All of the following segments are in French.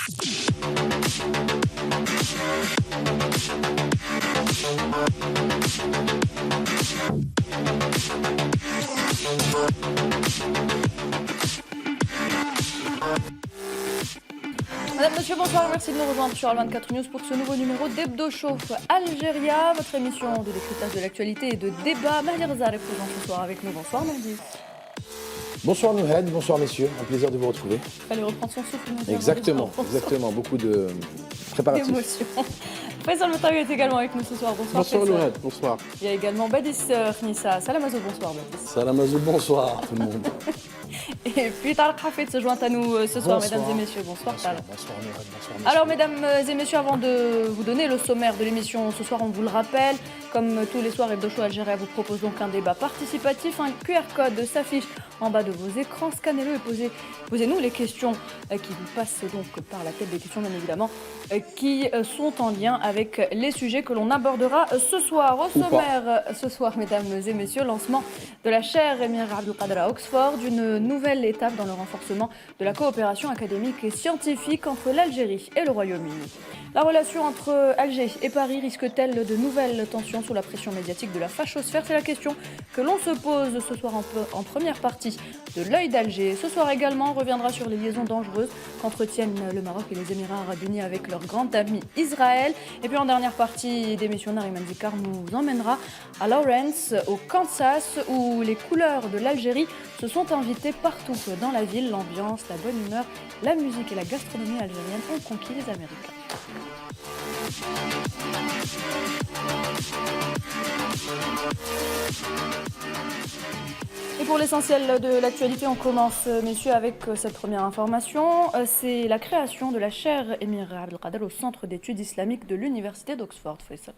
Madame, monsieur, bonsoir, merci de nous rejoindre sur Al24 News pour ce nouveau numéro d'Hebdo Chauffe Algéria, votre émission de décryptage de l'actualité et de débat. Mahdi Reza est présent ce soir avec nous. Bonsoir Mahdi. Bonsoir Nouhed, bonsoir messieurs, un plaisir de vous retrouver. Il fallait reprendre son souffle. Exactement, beaucoup de préparatifs. D'émotion. Faisal Moutaoui est également avec nous ce soir. Bonsoir. Bonsoir Nouhed, bonsoir. Il y a également Badis Khnissa. Salam Azou, bonsoir Badis. Salam Azou, bonsoir tout le monde. Et puis Tarek Hafid se joint à nous ce soir, mesdames et messieurs. Bonsoir Tarek. Bonsoir Nouhed, bonsoir messieurs. Alors mesdames et messieurs, avant de vous donner le sommaire de l'émission ce soir, on vous le rappelle, comme tous les soirs, Hebdo Show Algéria vous propose donc un débat participatif. Un QR code s'affiche en bas de vos écrans. Scannez-le et posez-nous les questions qui vous passent donc par la tête, des questions bien évidemment qui sont en lien avec les sujets que l'on abordera ce soir. Au sommaire ce soir, mesdames et messieurs, lancement de la chaire Émir Abdelkader à Oxford, une nouvelle étape dans le renforcement de la coopération académique et scientifique entre l'Algérie et le Royaume-Uni. La relation entre Alger et Paris risque-t-elle de nouvelles tensions sous la pression médiatique de la fachosphère? C'est la question que l'on se pose ce soir en première partie de l'œil d'Alger. Ce soir également, on reviendra sur les liaisons dangereuses qu'entretiennent le Maroc et les Émirats arabes unis avec leur grand ami Israël. Et puis en dernière partie d'émission, Nariman Zikar nous emmènera à Lawrence, au Kansas, où les couleurs de l'Algérie se sont invitées partout dans la ville. L'ambiance, la bonne humeur, la musique et la gastronomie algérienne ont conquis les Américains. Et pour l'essentiel de l'actualité, on commence, messieurs, avec cette première information. C'est la création de la chaire Émir Abdelkader au Centre d'études islamiques de l'Université d'Oxford. Faisal.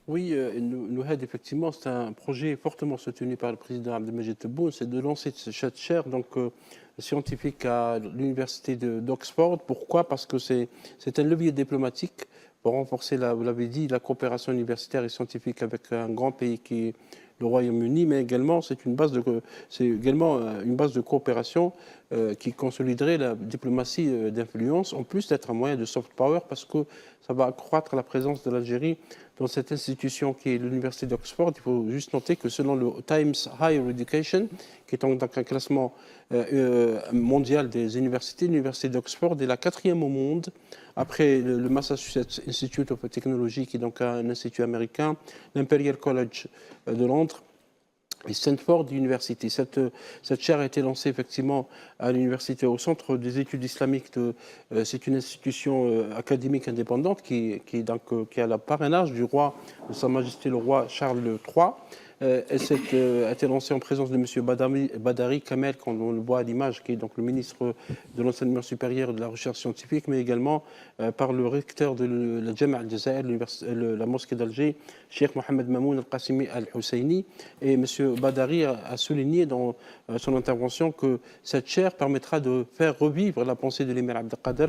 Oui, Nouhed, effectivement, c'est un projet fortement soutenu par le président Abdelmajid Tebboune, c'est de lancer cette chaire scientifique à l'Université d'Oxford. Pourquoi? Parce que c'est un levier diplomatique pour renforcer, vous l'avez dit, la coopération universitaire et scientifique avec un grand pays qui est le Royaume-Uni, mais également c'est également une base de coopération qui consoliderait la diplomatie d'influence, en plus d'être un moyen de soft power, parce que ça va accroître la présence de l'Algérie dans cette institution qui est l'Université d'Oxford. Il faut juste noter que selon le Times Higher Education, qui est donc un classement mondial des universités, l'Université d'Oxford est la 4e au monde, après le Massachusetts Institute of Technology, qui est donc un institut américain, l'Imperial College de Londres et Stanford University. Cette chaire a été lancée effectivement à l'université, au Centre des études islamiques. C'est une institution académique indépendante qui a le parrainage du roi, de Sa Majesté le roi Charles III. Elle a été lancée en présence de M. Badari Kamel, quand on le voit à l'image, qui est donc le ministre de l'Enseignement supérieur et de la Recherche scientifique, mais également par le recteur de la Jama' al-Jazair, la mosquée d'Alger, Cheikh Mohamed Mamoun al-Qassimi al-Husseini. Et M. Badari a souligné dans son intervention que cette chaire permettra de faire revivre la pensée de l'émir Abdelkader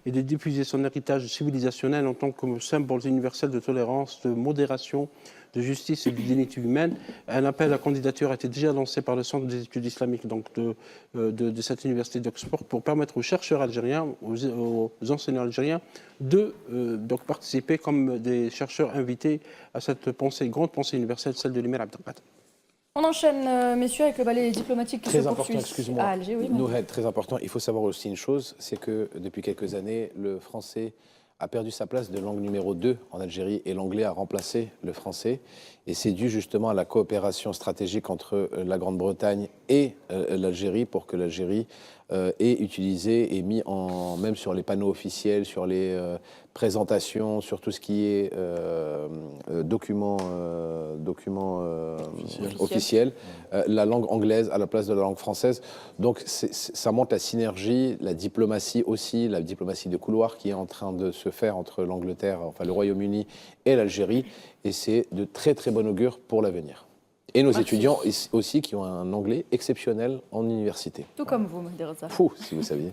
et de diffuser son héritage civilisationnel en tant que symbole universel de tolérance, de modération, de justice et de dignité humaine. Un appel à candidature a été déjà lancé par le Centre des études islamiques de cette université d'Oxford pour permettre aux chercheurs algériens, aux enseignants algériens de participer comme des chercheurs invités à cette grande pensée universelle, celle de l'émir Abdelkader. On enchaîne, messieurs, avec le ballet diplomatique qui se poursuit à Alger. Oui, Nouhed, très important. Il faut savoir aussi une chose, c'est que depuis quelques années, le français a perdu sa place de langue numéro 2 en Algérie et l'anglais a remplacé le français. Et c'est dû justement à la coopération stratégique entre la Grande-Bretagne et l'Algérie pour que l'Algérie ait utilisé et mis même sur les panneaux officiels, sur les présentations, sur tout ce qui est documents officiels, la langue anglaise à la place de la langue française. Donc ça montre la synergie, la diplomatie aussi, la diplomatie de couloir qui est en train de se faire entre l'Angleterre, enfin le Royaume-Uni et l'Algérie. Et c'est de très très bon augure pour l'avenir. Et nos étudiants aussi qui ont un anglais exceptionnel en université. Tout comme vous, Mahdi Reza. Fou, si vous saviez.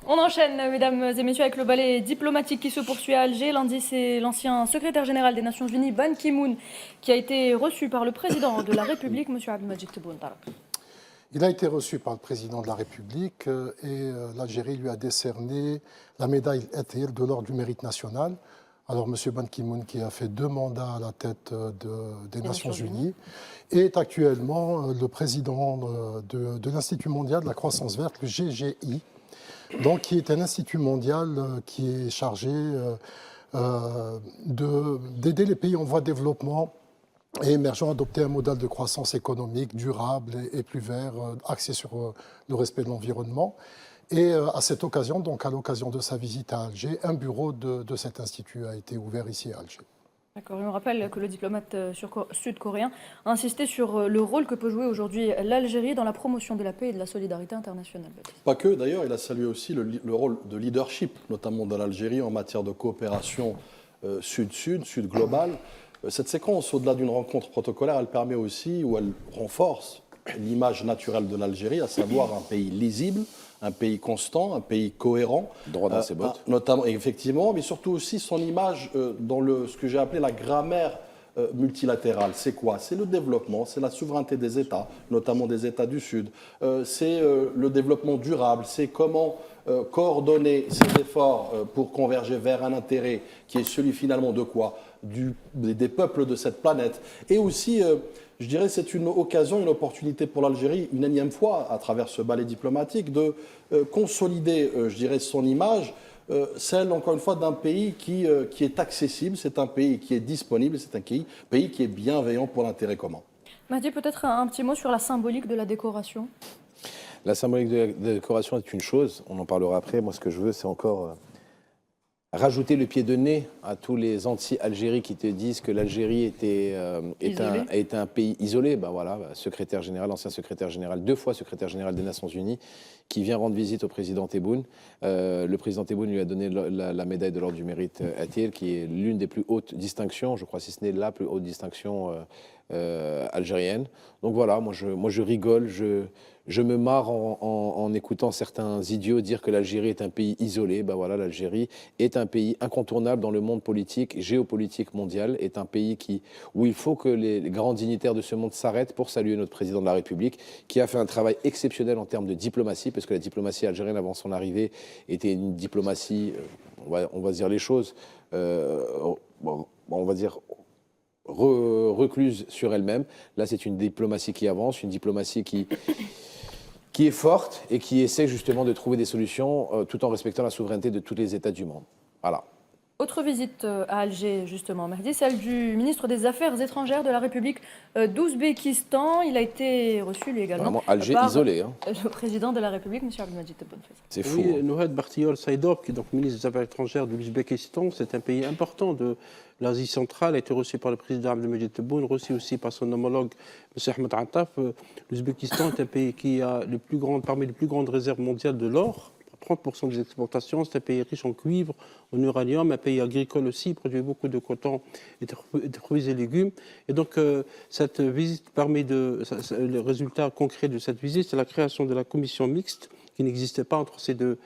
On enchaîne, mesdames et messieurs, avec le ballet diplomatique qui se poursuit à Alger. Lundi, c'est l'ancien secrétaire général des Nations Unies, Ban Ki-moon, qui a été reçu par le président de la République, M. Abdelmajid Tebboune. Il a été reçu par le président de la République et l'Algérie lui a décerné la médaille Athir de l'Ordre du Mérite national. Alors, M. Ban Ki-moon, qui a fait 2 mandats à la tête des Nations Unies, est actuellement le président de l'Institut mondial de la croissance verte, le GGI, donc, qui est un institut mondial qui est chargé d'aider les pays en voie de développement et émergents à adopter un modèle de croissance économique durable et plus vert, axé sur le respect de l'environnement. Et à cette occasion, donc à l'occasion de sa visite à Alger, un bureau de cet institut a été ouvert ici à Alger. D'accord. On rappelle que le diplomate sud-coréen a insisté sur le rôle que peut jouer aujourd'hui l'Algérie dans la promotion de la paix et de la solidarité internationale. Pas que, d'ailleurs, il a salué aussi le rôle de leadership, notamment de l'Algérie en matière de coopération sud-sud, sud-globale. Cette séquence, au-delà d'une rencontre protocolaire, elle permet aussi, ou elle renforce l'image naturelle de l'Algérie, à savoir un pays lisible, un pays constant, un pays cohérent. Droit dans ses bottes. Notamment, effectivement, mais surtout aussi son image dans ce que j'ai appelé la grammaire multilatérale. C'est quoi? C'est le développement, c'est la souveraineté des États, notamment des États du Sud. C'est le développement durable, c'est comment coordonner ces efforts pour converger vers un intérêt qui est celui finalement de quoi? Des peuples de cette planète. Et aussi, je dirais, c'est une occasion, une opportunité pour l'Algérie, une énième fois, à travers ce ballet diplomatique, de consolider, je dirais, son image, celle, encore une fois, d'un pays qui est accessible, c'est un pays qui est disponible, c'est un pays qui est bienveillant pour l'intérêt commun. Mahdi, peut-être un petit mot sur la symbolique de la décoration. La symbolique de la décoration est une chose, on en parlera après. Moi, ce que je veux, c'est encore rajouter le pied de nez à tous les anti-Algérie qui te disent que l'Algérie est un pays isolé. Ben voilà, secrétaire général, ancien secrétaire général, 2 fois secrétaire général des Nations Unies, qui vient rendre visite au président Tebboune. Le président Tebboune lui a donné la médaille de l'Ordre du Mérite Athir, qui est l'une des plus hautes distinctions, je crois, si ce n'est la plus haute distinction algérienne. Donc voilà, moi je rigole, je me marre en écoutant certains idiots dire que l'Algérie est un pays isolé. Ben voilà, l'Algérie est un pays incontournable dans le monde politique, géopolitique mondial, est un pays où il faut que les grands dignitaires de ce monde s'arrêtent pour saluer notre président de la République, qui a fait un travail exceptionnel en termes de diplomatie, parce que la diplomatie algérienne avant son arrivée était une diplomatie, on va dire les choses, on va dire recluse sur elle-même. Là, c'est une diplomatie qui avance, une diplomatie qui est forte et qui essaie justement de trouver des solutions tout en respectant la souveraineté de tous les États du monde. Voilà. Autre visite à Alger, justement, Mahdi, celle du ministre des Affaires étrangères de la République d'Ouzbékistan. Il a été reçu, lui également, vraiment Alger par isolé, hein. Le président de la République, M. Abdelmadjid Tebboune. C'est fou. Oui, hein. Nouhed Bartiol Saïdov, qui est donc ministre des Affaires étrangères de l'Ouzbékistan, c'est un pays important de l'Asie centrale, a été reçu par le président Abdelmadjid Tebboune, reçu aussi par son homologue M. Ahmed Attaf. L'Ouzbékistan est un pays qui a parmi les plus grandes réserves mondiales de l'or. 30% des exportations, c'est un pays riche en cuivre, en uranium, un pays agricole aussi, produit beaucoup de coton et de fruits et légumes. Et donc, cette visite permet le résultat concret de cette visite, c'est la création de la commission mixte qui n'existait pas entre ces deux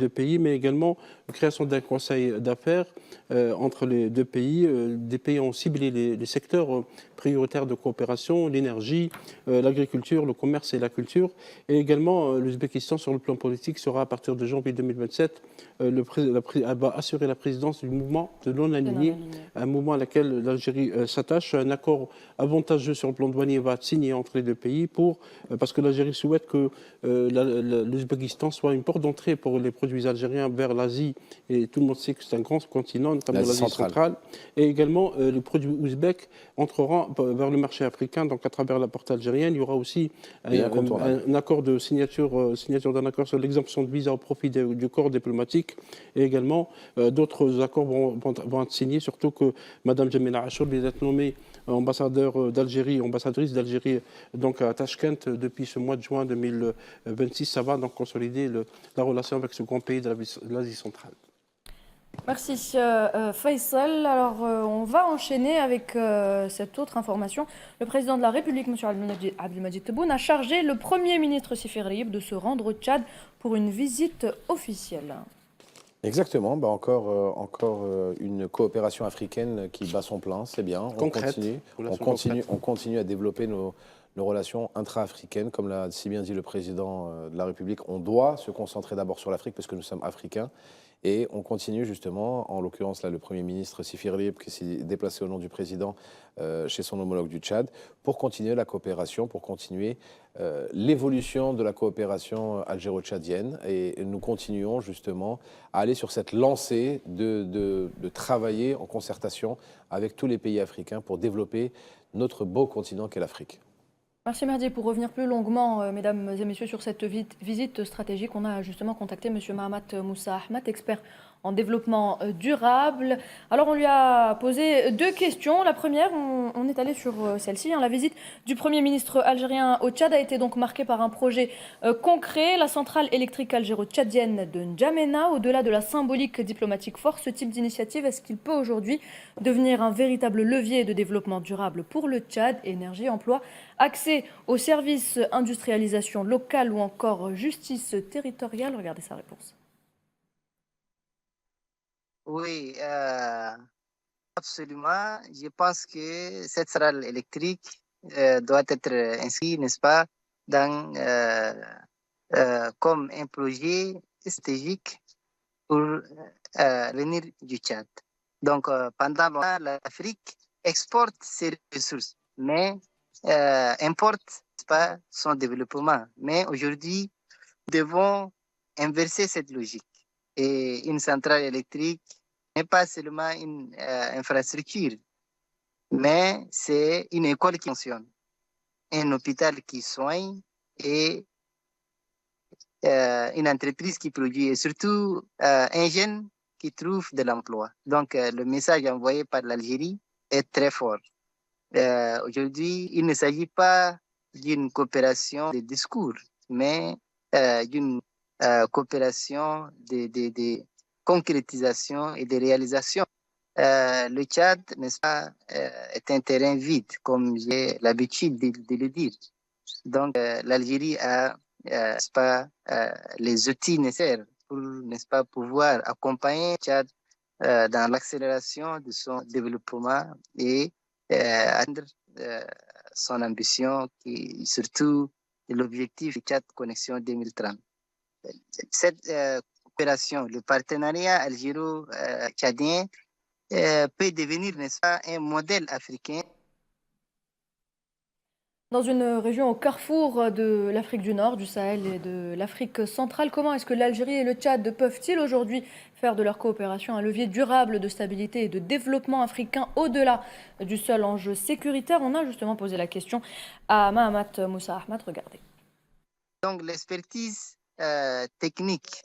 pays, mais également la création d'un conseil d'affaires entre les deux pays. Des pays ont ciblé les secteurs prioritaires de coopération, l'énergie, l'agriculture, le commerce et la culture. Et également, l'Ouzbékistan, sur le plan politique, sera à partir de janvier 2027, va assurer la présidence du mouvement de non-alignés, un mouvement à laquelle l'Algérie s'attache. Un accord avantageux sur le plan douanier va être signé entre les deux pays parce que l'Algérie souhaite que l'Ouzbékistan soit une porte d'entrée pour les produits algériens vers l'Asie. Et tout le monde sait que c'est un grand continent, notamment l'Asie centrale. Et également, les produits ouzbeks entreront vers le marché africain, donc à travers la porte algérienne. Il y aura aussi un accord de signature d'un accord sur l'exemption de visa au profit du corps diplomatique. Et également, d'autres accords vont être signés, surtout que Mme Jamila Achour vient d'être nommée ambassadrice d'Algérie donc à Tachkent depuis ce mois de juin 2026. Ça va donc consolider la relation avec ce grand pays de l'Asie centrale. Merci Faisal. Alors on va enchaîner avec cette autre information. Le président de la République, M. Abdelmadjid Tebboune, a chargé le Premier ministre Sifir Riyeb de se rendre au Tchad pour une visite officielle. Exactement, encore une coopération africaine qui bat son plein, c'est bien. Concrète. On continue à développer nos relations intra-africaines. Comme l'a si bien dit le président de la République, on doit se concentrer d'abord sur l'Afrique parce que nous sommes africains. Et on continue justement, en l'occurrence là, le Premier ministre Sifir qui s'est déplacé au nom du président chez son homologue du Tchad, pour continuer la coopération, pour continuer l'évolution de la coopération algéro-tchadienne. Et nous continuons justement à aller sur cette lancée de travailler en concertation avec tous les pays africains pour développer notre beau continent qu'est l'Afrique. Merci Mahdi. Pour revenir plus longuement, mesdames et messieurs, sur cette visite stratégique, on a justement contacté M. Mahamat Moussa Ahmad, expert en développement durable. Alors on lui a posé deux questions. La première, on est allé sur celle-ci. La visite du Premier ministre algérien au Tchad a été donc marquée par un projet concret, la centrale électrique algéro-tchadienne de N'Djamena. Au-delà de la symbolique diplomatique forte, ce type d'initiative, est-ce qu'il peut aujourd'hui devenir un véritable levier de développement durable pour le Tchad? Énergie, emploi, accès aux services, industrialisation locale ou encore justice territoriale? Regardez sa réponse. Oui, absolument. Je pense que cette centrale électrique doit être inscrite, n'est-ce pas, dans, comme un projet stratégique pour l'avenir du Tchad. Donc, pendant longtemps, l'Afrique exporte ses ressources, mais importe, n'est-ce pas, son développement. Mais aujourd'hui, nous devons inverser cette logique. Et une centrale électrique n'est pas seulement une infrastructure, mais c'est une école qui fonctionne, un hôpital qui soigne et une entreprise qui produit, et surtout un jeune qui trouve de l'emploi. Donc, le message envoyé par l'Algérie est très fort. Aujourd'hui, il ne s'agit pas d'une coopération de discours, mais d'une coopération de concrétisation et de réalisation. Le Tchad, n'est-ce pas, est un terrain vide, comme j'ai l'habitude de le dire. Donc, l'Algérie a, n'est-ce pas, les outils nécessaires pour, n'est-ce pas, pouvoir accompagner le Tchad dans l'accélération de son développement et atteindre son ambition, qui surtout l'objectif du Tchad Connexion 2030. Cette coopération, le partenariat algéro-tchadien peut devenir, n'est-ce pas, un modèle africain. Dans une région au carrefour de l'Afrique du Nord, du Sahel et de l'Afrique centrale, comment est-ce que l'Algérie et le Tchad peuvent-ils aujourd'hui faire de leur coopération un levier durable de stabilité et de développement africain au-delà du seul enjeu sécuritaire? On a justement posé la question à Mahamat Moussa Ahmad. Regardez. Donc l'expertise technique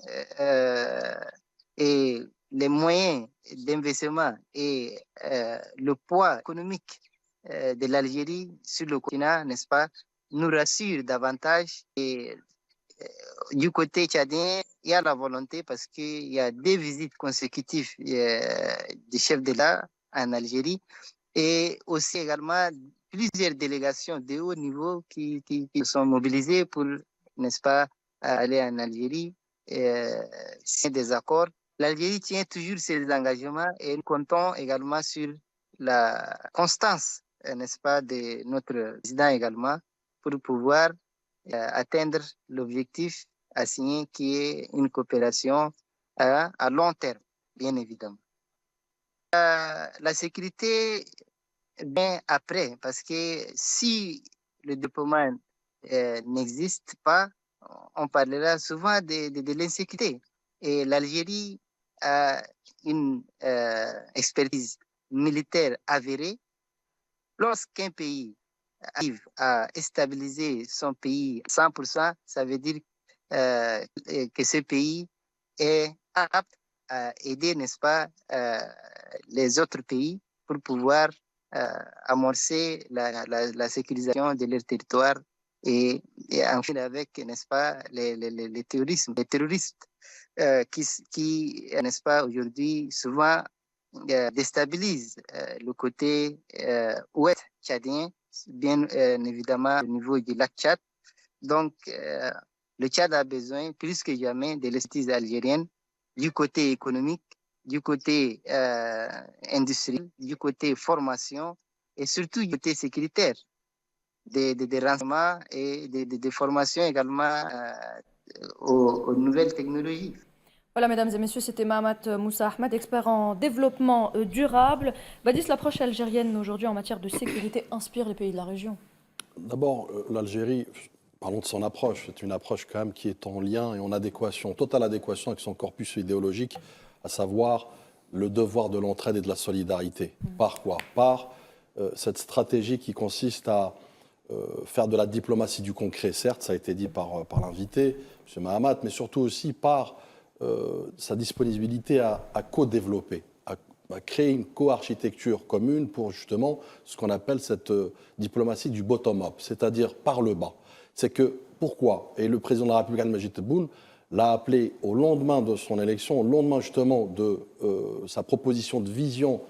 et les moyens d'investissement et le poids économique de l'Algérie sur le continent, n'est-ce pas, nous rassure davantage. Et du côté tchadien, il y a la volonté parce qu'il y a des visites consécutives des chefs d'État en Algérie et aussi également plusieurs délégations de haut niveau qui sont mobilisées pour, n'est-ce pas, aller en Algérie et signer des accords. L'Algérie tient toujours ses engagements et nous comptons également sur la constance, n'est-ce pas, de notre président également pour pouvoir atteindre l'objectif assigné qui est une coopération à long terme, bien évidemment. La sécurité vient après parce que si le développement n'existe pas, on parlera souvent de l'insécurité. Et l'Algérie a une expertise militaire avérée. Lorsqu'un pays arrive à stabiliser son pays à 100%, ça veut dire que ce pays est apte à aider, n'est-ce pas, les autres pays pour pouvoir amorcer la sécurisation de leur territoire et enfin avec, n'est-ce pas, les terroristes qui n'est-ce pas, aujourd'hui souvent déstabilisent le côté ouest tchadien, bien évidemment au niveau du lac Tchad. Donc, le Tchad a besoin plus que jamais de l'expertise algérienne du côté économique, du côté industriel, du côté formation et surtout du côté sécuritaire. des renseignements et des formations également aux nouvelles technologies. Voilà, mesdames et messieurs, c'était Mahamat Moussa Ahmed, expert en développement durable. Badis, l'approche algérienne aujourd'hui en matière de sécurité inspire les pays de la région. D'abord, l'Algérie, parlons de son approche, c'est une approche quand même qui est en lien et en adéquation, totale adéquation avec son corpus idéologique, à savoir le devoir de l'entraide et de la solidarité. Par quoi? Par cette stratégie qui consiste à faire de la diplomatie du concret, certes, ça a été dit par l'invité, M. Mahamat, mais surtout aussi par sa disponibilité à co-développer, à créer une co-architecture commune pour justement ce qu'on appelle cette diplomatie du bottom-up, c'est-à-dire par le bas. C'est que, pourquoi? Et le président de la République, Al-Majid Tebboune, l'a appelé au lendemain de son élection, au lendemain justement de sa proposition de vision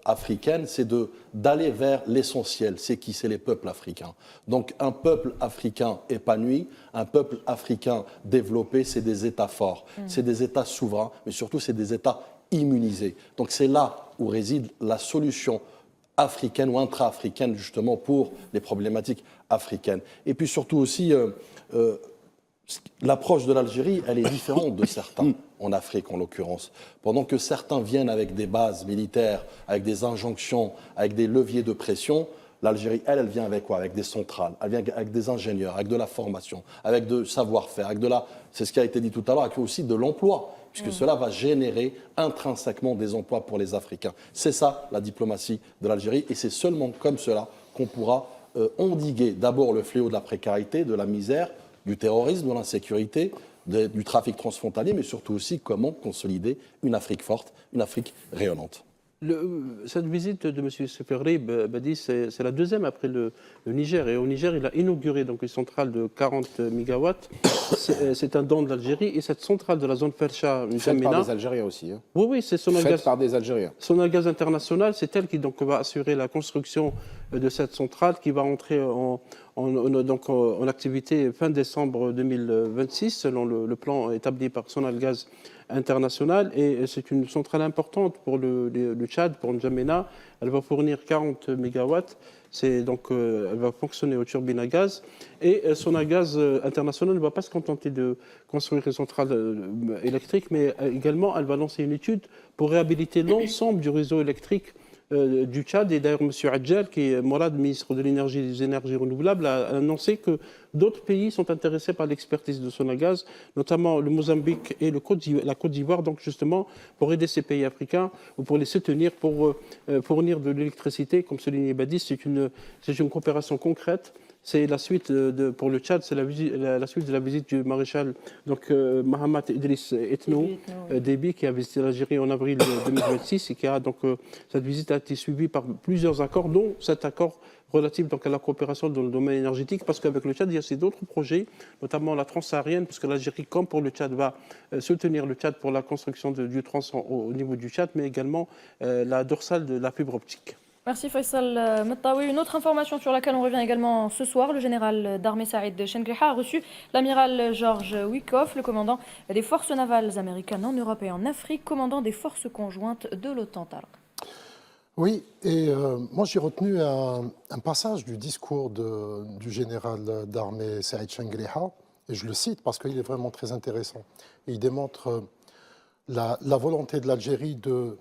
africaine, c'est d'aller vers l'essentiel. C'est qui? C'est les peuples africains. Donc un peuple africain épanoui, un peuple africain développé, c'est des États forts, c'est des États souverains, mais surtout c'est des États immunisés. Donc c'est là où réside la solution africaine ou intra-africaine justement pour les problématiques africaines. Et puis surtout aussi, l'approche de l'Algérie, elle est différente de certains en Afrique en l'occurrence. Pendant que certains viennent avec des bases militaires, avec des injonctions, avec des leviers de pression, l'Algérie, elle vient avec quoi? Avec des centrales, elle vient avec des ingénieurs, avec de la formation, avec de savoir-faire, avec c'est ce qui a été dit tout à l'heure, avec aussi de l'emploi, puisque cela va générer intrinsèquement des emplois pour les Africains. C'est ça la diplomatie de l'Algérie, et c'est seulement comme cela qu'on pourra endiguer d'abord le fléau de la précarité, de la misère, du terrorisme, de l'insécurité, du trafic transfrontalier, mais surtout aussi comment consolider une Afrique forte, une Afrique rayonnante. Cette visite de M. Seferri, Badi, c'est la deuxième après le Niger. Et au Niger, il a inauguré donc, une centrale de 40 MW. C'est un don de l'Algérie. Et cette centrale de la zone Fercha, faite par des Algériens aussi. Hein. Oui, c'est faite par des Algériens. Sonagaz International, c'est elle qui donc, va assurer la construction de cette centrale qui va entrer en activité fin décembre 2026, selon le plan établi par Sonagaz International. Et c'est une centrale importante pour le Tchad, pour N'Djamena. Elle va fournir 40 MW. Elle va fonctionner aux turbines à gaz. Et Sonagaz International ne va pas se contenter de construire une centrale électrique, mais également elle va lancer une étude pour réhabiliter l'ensemble du réseau électrique du Tchad. Et d'ailleurs, M. Adjel, qui est Morad, ministre de l'Énergie et des Énergies renouvelables, a annoncé que d'autres pays sont intéressés par l'expertise de Sonagaz, notamment le Mozambique et la Côte d'Ivoire, donc justement pour aider ces pays africains ou pour les soutenir pour fournir de l'électricité. Comme soulignait Badi, c'est une coopération concrète. C'est la suite pour le Tchad, c'est la suite de la visite du maréchal Mahamat Idriss Déby, qui a visité l'Algérie en avril 2026 et qui a cette visite a été suivie par plusieurs accords, dont cet accord relatif à la coopération dans le domaine énergétique, parce qu'avec le Tchad, il y a aussi d'autres projets, notamment la transsaharienne, puisque l'Algérie, comme pour le Tchad, va soutenir le Tchad pour la construction du trans au niveau du Tchad, mais également la dorsale de la fibre optique. Merci Faisal Mettaoui. Une autre information sur laquelle on revient également ce soir, le général d'armée Saïd Chengriha a reçu l'amiral George Wikoff, le commandant des forces navales américaines en Europe et en Afrique, commandant des forces conjointes de l'OTAN. Oui, et moi j'ai retenu un passage du discours du général d'armée Saïd Chengriha, et je le cite parce qu'il est vraiment très intéressant. Il démontre la volonté de l'Algérie de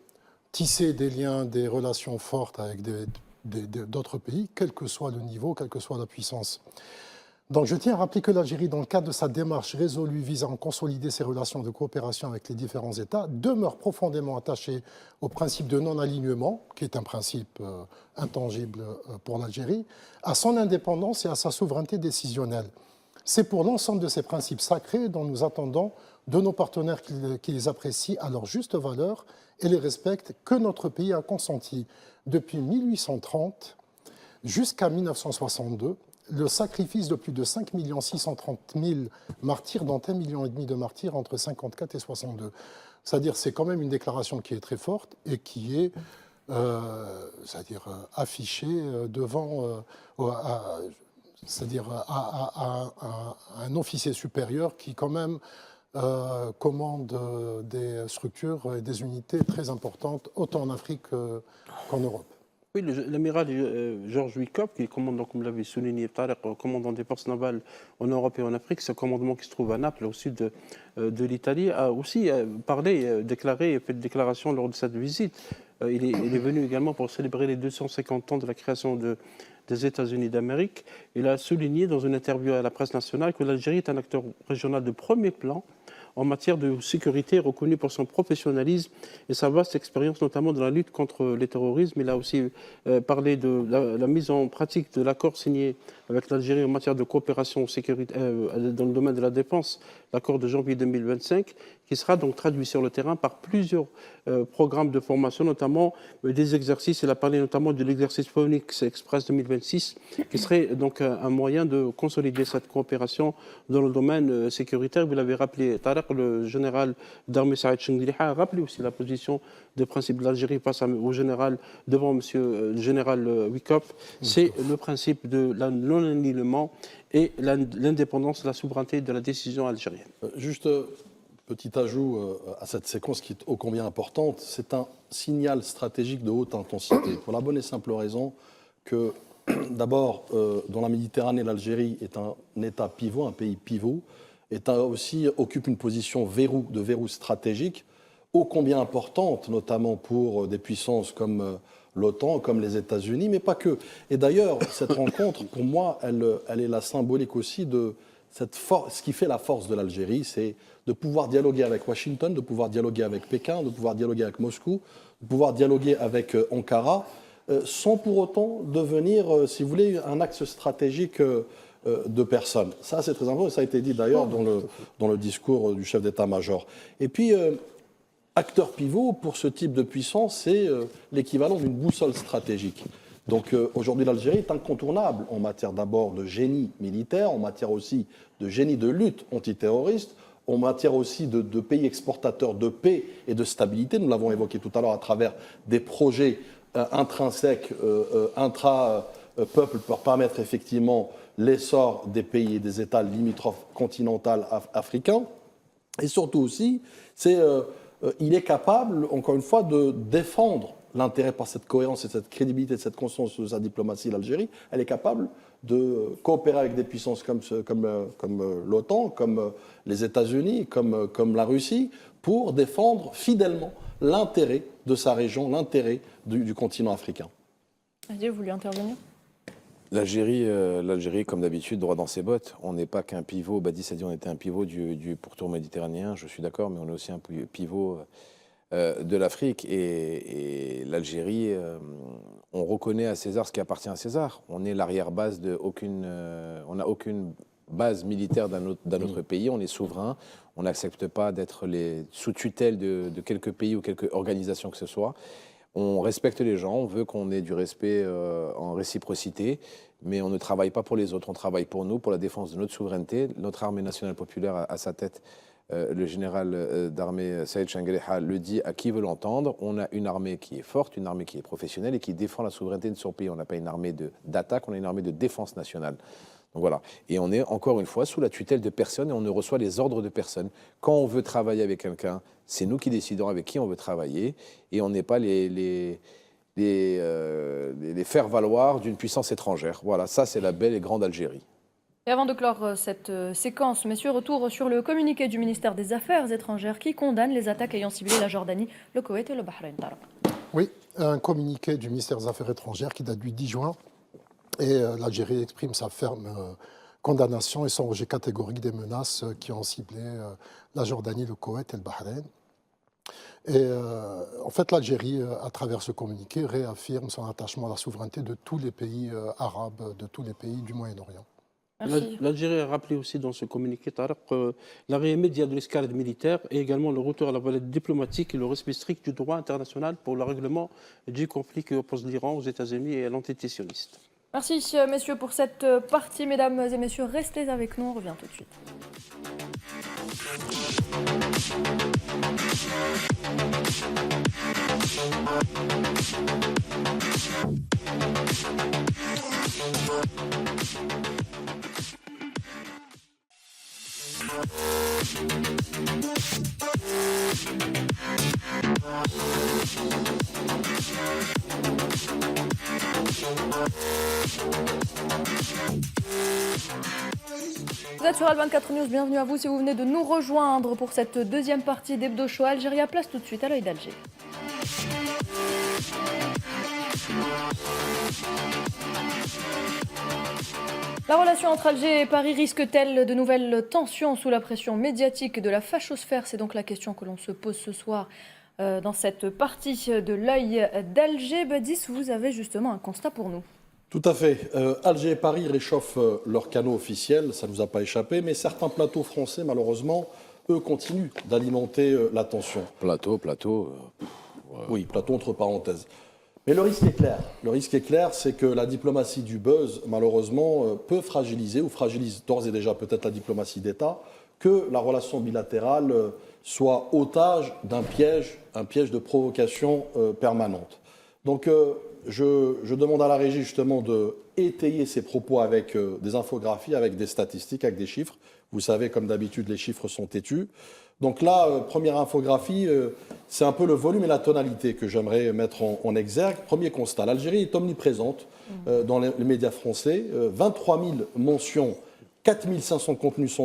tisser des liens, des relations fortes avec d'autres pays, quel que soit le niveau, quelle que soit la puissance. Donc je tiens à rappeler que l'Algérie, dans le cadre de sa démarche résolue visant à consolider ses relations de coopération avec les différents États, demeure profondément attachée au principe de non-alignement, qui est un principe intangible pour l'Algérie, à son indépendance et à sa souveraineté décisionnelle. C'est pour l'ensemble de ces principes sacrés dont nous attendons de nos partenaires qui les apprécient à leur juste valeur et les respectent que notre pays a consenti depuis 1830 jusqu'à 1962 le sacrifice de plus de 5 630 000 martyrs, dont 1,5 million de martyrs entre 1954 et 1962. C'est-à-dire c'est quand même une déclaration qui est très forte et qui est affichée devant à un officier supérieur qui quand même commande des structures et des unités très importantes, autant en Afrique qu'en Europe. Oui, l'amiral Georges Wicop, qui est commandant, comme l'avait souligné Tariq, commandant des forces navales en Europe et en Afrique, ce commandement qui se trouve à Naples, au sud de l'Italie, a aussi parlé, déclaré, fait une déclaration lors de cette visite. Il est venu également pour célébrer les 250 ans de la création des États-Unis d'Amérique. Il a souligné dans une interview à la presse nationale que l'Algérie est un acteur régional de premier plan en matière de sécurité, reconnu pour son professionnalisme et sa vaste expérience, notamment dans la lutte contre les terrorismes. Il a aussi parlé de la mise en pratique de l'accord signé avec l'Algérie en matière de coopération dans le domaine de la défense, l'accord de janvier 2025, qui sera donc traduit sur le terrain par plusieurs programmes de formation, notamment des exercices. Il a parlé notamment de l'exercice Phoenix Express 2026, qui serait donc un moyen de consolider cette coopération dans le domaine sécuritaire. Vous l'avez rappelé, Tariq, le général d'armée Saïd Chengliha a rappelé aussi la position des principes de l'Algérie face au général, devant monsieur le général Wicop. C'est le principe de la non-annihilement et l'indépendance, la souveraineté de la décision algérienne. Juste petit ajout à cette séquence qui est ô combien importante, c'est un signal stratégique de haute intensité, pour la bonne et simple raison que, d'abord, dans la Méditerranée, l'Algérie est un État pivot, un pays pivot, occupe une position de verrou stratégique, ô combien importante, notamment pour des puissances comme l'OTAN, comme les États-Unis, mais pas que. Et d'ailleurs, cette rencontre, pour moi, elle est la symbolique aussi de cette force. Ce qui fait la force de l'Algérie, c'est de pouvoir dialoguer avec Washington, de pouvoir dialoguer avec Pékin, de pouvoir dialoguer avec Moscou, de pouvoir dialoguer avec Ankara, sans pour autant devenir, si vous voulez, un axe stratégique de personnes. Ça, c'est très important, et ça a été dit d'ailleurs dans le discours du chef d'état-major. Et puis, acteur pivot pour ce type de puissance, c'est l'équivalent d'une boussole stratégique. Donc aujourd'hui, l'Algérie est incontournable en matière d'abord de génie militaire, en matière aussi de génie de lutte antiterroriste, en matière aussi de pays exportateurs de paix et de stabilité. Nous l'avons évoqué tout à l'heure à travers des projets intrinsèques, intra-peuples, pour permettre effectivement l'essor des pays et des États limitrophes continentaux africains. Et surtout aussi, il est capable, encore une fois, de défendre l'intérêt par cette cohérence et cette crédibilité, cette constance de sa diplomatie, l'Algérie. Elle est capable de coopérer avec des puissances comme l'OTAN, comme les États-Unis, comme la Russie, pour défendre fidèlement l'intérêt de sa région, l'intérêt du continent africain. Adieu, vous voulez intervenir ? L'Algérie, comme d'habitude, droit dans ses bottes. On n'est pas qu'un pivot. Badis a dit on était un pivot du pourtour méditerranéen. Je suis d'accord, mais on est aussi un pivot de l'Afrique. Et l'Algérie, on reconnaît à César ce qui appartient à César. On est l'arrière-base on n'a aucune base militaire d'un autre pays. On est souverain. On n'accepte pas d'être sous tutelle de quelques pays ou quelques organisations que ce soit. On respecte les gens, on veut qu'on ait du respect en réciprocité, mais on ne travaille pas pour les autres, on travaille pour nous, pour la défense de notre souveraineté. Notre armée nationale populaire à sa tête, le général d'armée Saïd Chengliha le dit à qui veut l'entendre. On a une armée qui est forte, une armée qui est professionnelle et qui défend la souveraineté de son pays. On n'a pas une armée d'attaque, on a une armée de défense nationale. Donc voilà. Et on est encore une fois sous la tutelle de personne et on ne reçoit les ordres de personne. Quand on veut travailler avec quelqu'un, c'est nous qui décidons avec qui on veut travailler et on n'est pas les faire-valoir d'une puissance étrangère. Voilà, ça c'est la belle et grande Algérie. Et avant de clore cette séquence, messieurs, retour sur le communiqué du ministère des Affaires étrangères qui condamne les attaques ayant ciblé la Jordanie, le Koweït et le Bahreïn. Oui, un communiqué du ministère des Affaires étrangères qui date du 10 juin. Et l'Algérie exprime sa ferme condamnation et son rejet catégorique des menaces qui ont ciblé la Jordanie, le Koweït et le Bahreïn. Et en fait, l'Algérie, à travers ce communiqué, réaffirme son attachement à la souveraineté de tous les pays arabes, de tous les pays du Moyen-Orient. L'Algérie a rappelé aussi dans ce communiqué l'arrêt immédiat de l'escalade militaire et également le retour à la valette diplomatique et le respect strict du droit international pour le règlement du conflit qui oppose l'Iran aux États-Unis et à l'entité sioniste. Merci messieurs pour cette partie. Mesdames et messieurs, restez avec nous, on revient tout de suite. êtes sur Al24 News, bienvenue à vous si vous venez de nous rejoindre pour cette deuxième partie d'Hebdo Show Algérie. Place tout de suite à l'œil d'Alger. La relation entre Alger et Paris risque-t-elle de nouvelles tensions sous la pression médiatique de la fachosphère? C'est donc la question que l'on se pose ce soir dans cette partie de l'œil d'Alger. Badis, vous avez justement un constat pour nous. Tout à fait. Alger et Paris réchauffent leurs canaux officiels, ça ne nous a pas échappé, mais certains plateaux français, malheureusement, eux, continuent d'alimenter la tension. Plateau. Oui, plateau entre parenthèses. Mais le risque est clair. Le risque est clair, c'est que la diplomatie du buzz, malheureusement, peut fragiliser, ou fragilise d'ores et déjà peut-être la diplomatie d'État, que la relation bilatérale soit otage d'un piège, un piège de provocation permanente. Donc, je demande à la régie justement de étayer ces propos avec des infographies, avec des statistiques, avec des chiffres. Vous savez, comme d'habitude, les chiffres sont têtus. Donc là, première infographie, c'est un peu le volume et la tonalité que j'aimerais mettre en exergue. Premier constat, l'Algérie est omniprésente dans les médias français. 23 000 mentions, 4 500 contenus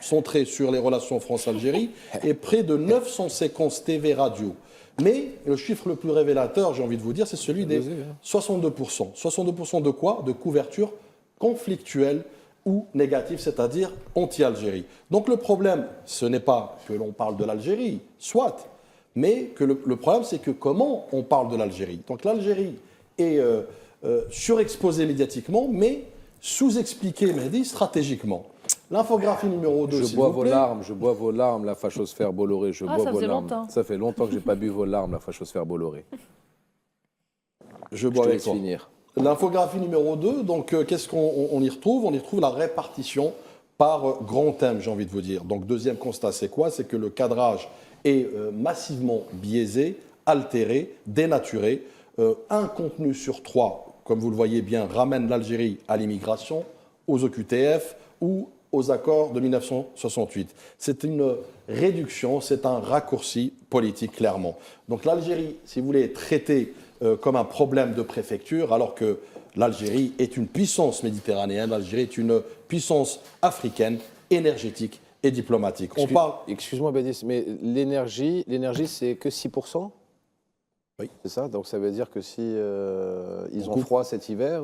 centrés sur les relations France-Algérie et près de 900 séquences TV radio. Mais le chiffre le plus révélateur, j'ai envie de vous dire, c'est celui des 62%. 62% de quoi? De couverture conflictuelle ou négative, c'est-à-dire anti-Algérie. Donc le problème, ce n'est pas que l'on parle de l'Algérie, soit, mais que le problème, c'est que comment on parle de l'Algérie. Donc l'Algérie est surexposée médiatiquement, mais sous-expliquée, Mehdi, stratégiquement. L'infographie numéro 2, je bois vos larmes, la fachosphère Bolloré, je bois vos larmes. Longtemps. Ça fait longtemps que je n'ai pas bu vos larmes, la fachosphère Bolloré. Je bois avec toi. Finir. L'infographie numéro 2, donc qu'est-ce qu'on y retrouve? On y retrouve la répartition par grand thème, j'ai envie de vous dire. Donc deuxième constat, c'est quoi? C'est que le cadrage est massivement biaisé, altéré, dénaturé. Un contenu sur 3, comme vous le voyez bien, ramène l'Algérie à l'immigration, aux OQTF ou aux accords de 1968. C'est une réduction, c'est un raccourci politique, clairement. Donc l'Algérie, si vous voulez, est traitée comme un problème de préfecture, alors que l'Algérie est une puissance méditerranéenne, l'Algérie est une puissance africaine, énergétique et diplomatique. Excuse-moi, Badis, mais l'énergie, c'est que 6%? Oui. C'est ça? Donc ça veut dire que si ils ont froid cet hiver,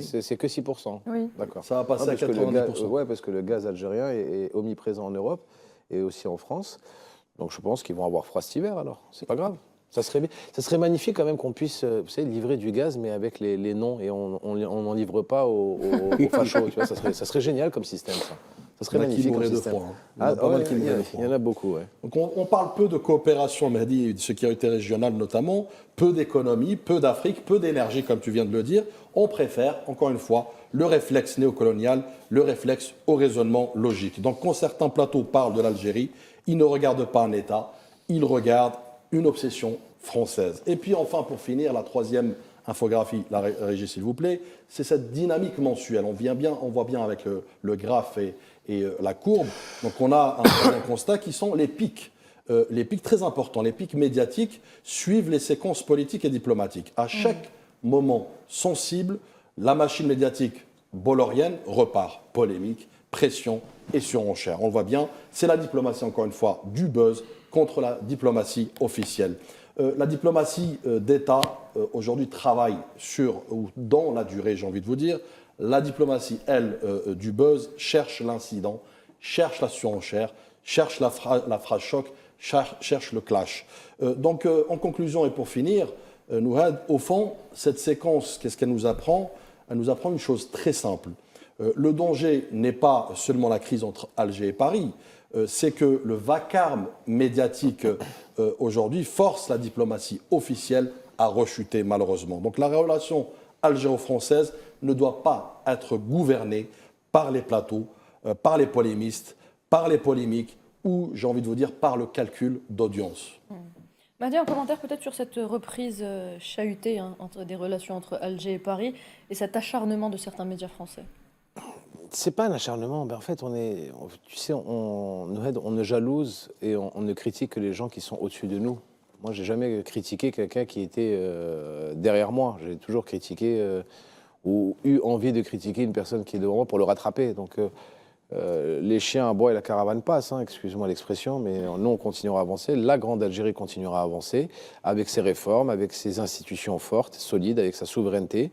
c'est que 6%. Oui. D'accord. Ça va passer à 90%. Oui, parce que le gaz algérien est omniprésent en Europe et aussi en France. Donc je pense qu'ils vont avoir froid cet hiver alors. C'est pas grave. Ça serait magnifique quand même qu'on puisse, vous savez, livrer du gaz, mais avec les noms, et on n'en livre pas aux fachos. Tu vois, ça serait génial comme système, ça. Ça serait magnifique comme système. Il y en a beaucoup, ouais. Donc on parle peu de coopération, Mehdi, de sécurité régionale notamment, peu d'économie, peu d'Afrique, peu d'énergie, comme tu viens de le dire. On préfère, encore une fois, le réflexe néocolonial, le réflexe au raisonnement logique. Donc quand certains plateaux parlent de l'Algérie, ils ne regardent pas un État, ils regardent une obsession française. Et puis enfin, pour finir, la troisième infographie, la régie s'il vous plaît, c'est cette dynamique mensuelle. On voit bien avec le graphe et la courbe. Donc on a un constat qui sont les pics très importants, les pics médiatiques suivent les séquences politiques et diplomatiques. À chaque moment sensible, la machine médiatique bollorienne repart. Polémique, pression et surenchère. On le voit bien, c'est la diplomatie, encore une fois, du buzz contre la diplomatie officielle. La diplomatie d'État, aujourd'hui, travaille dans la durée, j'ai envie de vous dire. La diplomatie, elle, du buzz, cherche l'incident, cherche la surenchère, cherche la phrase choc, cherche le clash. Donc, en conclusion et pour finir, Nouhad, au fond, cette séquence, qu'est-ce qu'elle nous apprend? Elle nous apprend une chose très simple. Le danger n'est pas seulement la crise entre Alger et Paris, c'est que le vacarme médiatique aujourd'hui force la diplomatie officielle à rechuter malheureusement. Donc la relation algéro-française ne doit pas être gouvernée par les plateaux, par les polémistes, par les polémiques ou, j'ai envie de vous dire, par le calcul d'audience. Mahdi, un commentaire peut-être sur cette reprise chahutée entre des relations entre Alger et Paris et cet acharnement de certains médias français. C'est pas un acharnement. En fait, on ne jalouse et on ne critique que les gens qui sont au-dessus de nous. Moi, j'ai jamais critiqué quelqu'un qui était derrière moi. J'ai toujours critiqué ou eu envie de critiquer une personne qui est devant moi pour le rattraper. Donc, les chiens aboient et la caravane passe, hein, excusez-moi l'expression, mais nous, on continuera à avancer. La grande Algérie continuera à avancer avec ses réformes, avec ses institutions fortes, solides, avec sa souveraineté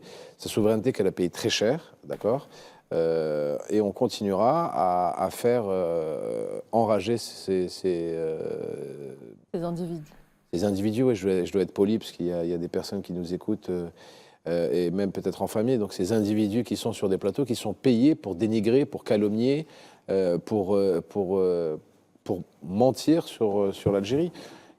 qu'elle a payée très cher, d'accord. Et on continuera à faire enrager ces individus. Les individus, ouais, je dois être poli parce qu'il y a des personnes qui nous écoutent et même peut-être en famille. Donc ces individus qui sont sur des plateaux, qui sont payés pour dénigrer, pour calomnier, pour mentir sur l'Algérie.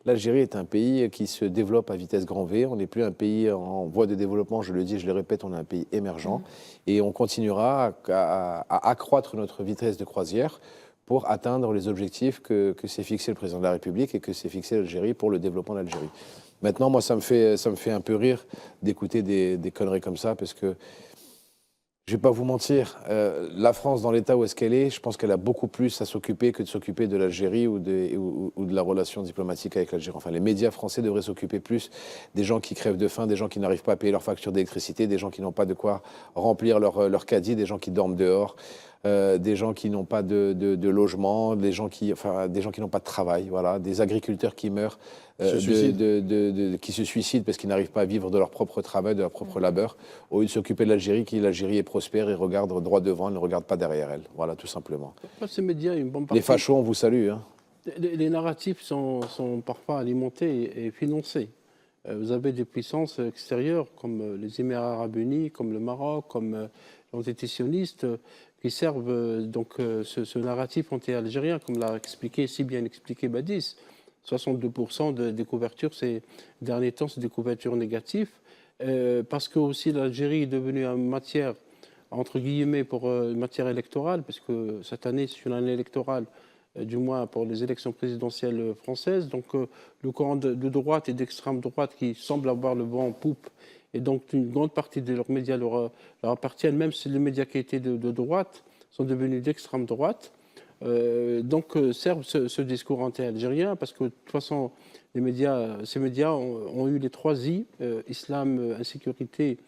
L'Algérie est un pays qui se développe à vitesse grand V. On n'est plus un pays en voie de développement, je le dis, je le répète, on est un pays émergent. Et on continuera à accroître notre vitesse de croisière pour atteindre les objectifs que s'est fixé le président de la République et que s'est fixé l'Algérie pour le développement de l'Algérie. Maintenant, moi, ça me fait un peu rire d'écouter des conneries comme ça, parce que, je ne vais pas vous mentir, la France, dans l'état où est-ce qu'elle est, je pense qu'elle a beaucoup plus à s'occuper que de s'occuper de l'Algérie ou de la relation diplomatique avec l'Algérie. Enfin, les médias français devraient s'occuper plus des gens qui crèvent de faim, des gens qui n'arrivent pas à payer leur facture d'électricité, des gens qui n'ont pas de quoi remplir leur caddie, des gens qui dorment dehors. Des gens qui n'ont pas de logement, des gens qui n'ont pas de travail, voilà, des agriculteurs qui meurent, qui se suicident parce qu'ils n'arrivent pas à vivre de leur propre travail, de leur propre labeur, au lieu de s'occuper de l'Algérie, l'Algérie est prospère et regarde droit devant, elle ne regarde pas derrière elle. Voilà, tout simplement. Ces médias, une bonne partie, les fachos, on vous salue. Hein. Les narratifs sont parfois alimentés et financés. Vous avez des puissances extérieures comme les Émirats arabes unis, comme le Maroc, comme l'antisionistes, qui servent donc ce narratif anti-algérien, comme l'a si bien expliqué Badis. 62% des couvertures ces derniers temps, c'est des couvertures négatives, parce que aussi l'Algérie est devenue une matière, entre guillemets, pour une matière électorale, parce que cette année, c'est une année électorale, du moins pour les élections présidentielles françaises. Donc le courant de droite et d'extrême droite qui semble avoir le vent en poupe, et donc une grande partie de leurs médias leur appartiennent, même si les médias qui étaient de droite sont devenus d'extrême droite. Donc servent ce discours anti-algérien, parce que de toute façon, ces médias ont eu les 3 I, islam, insécurité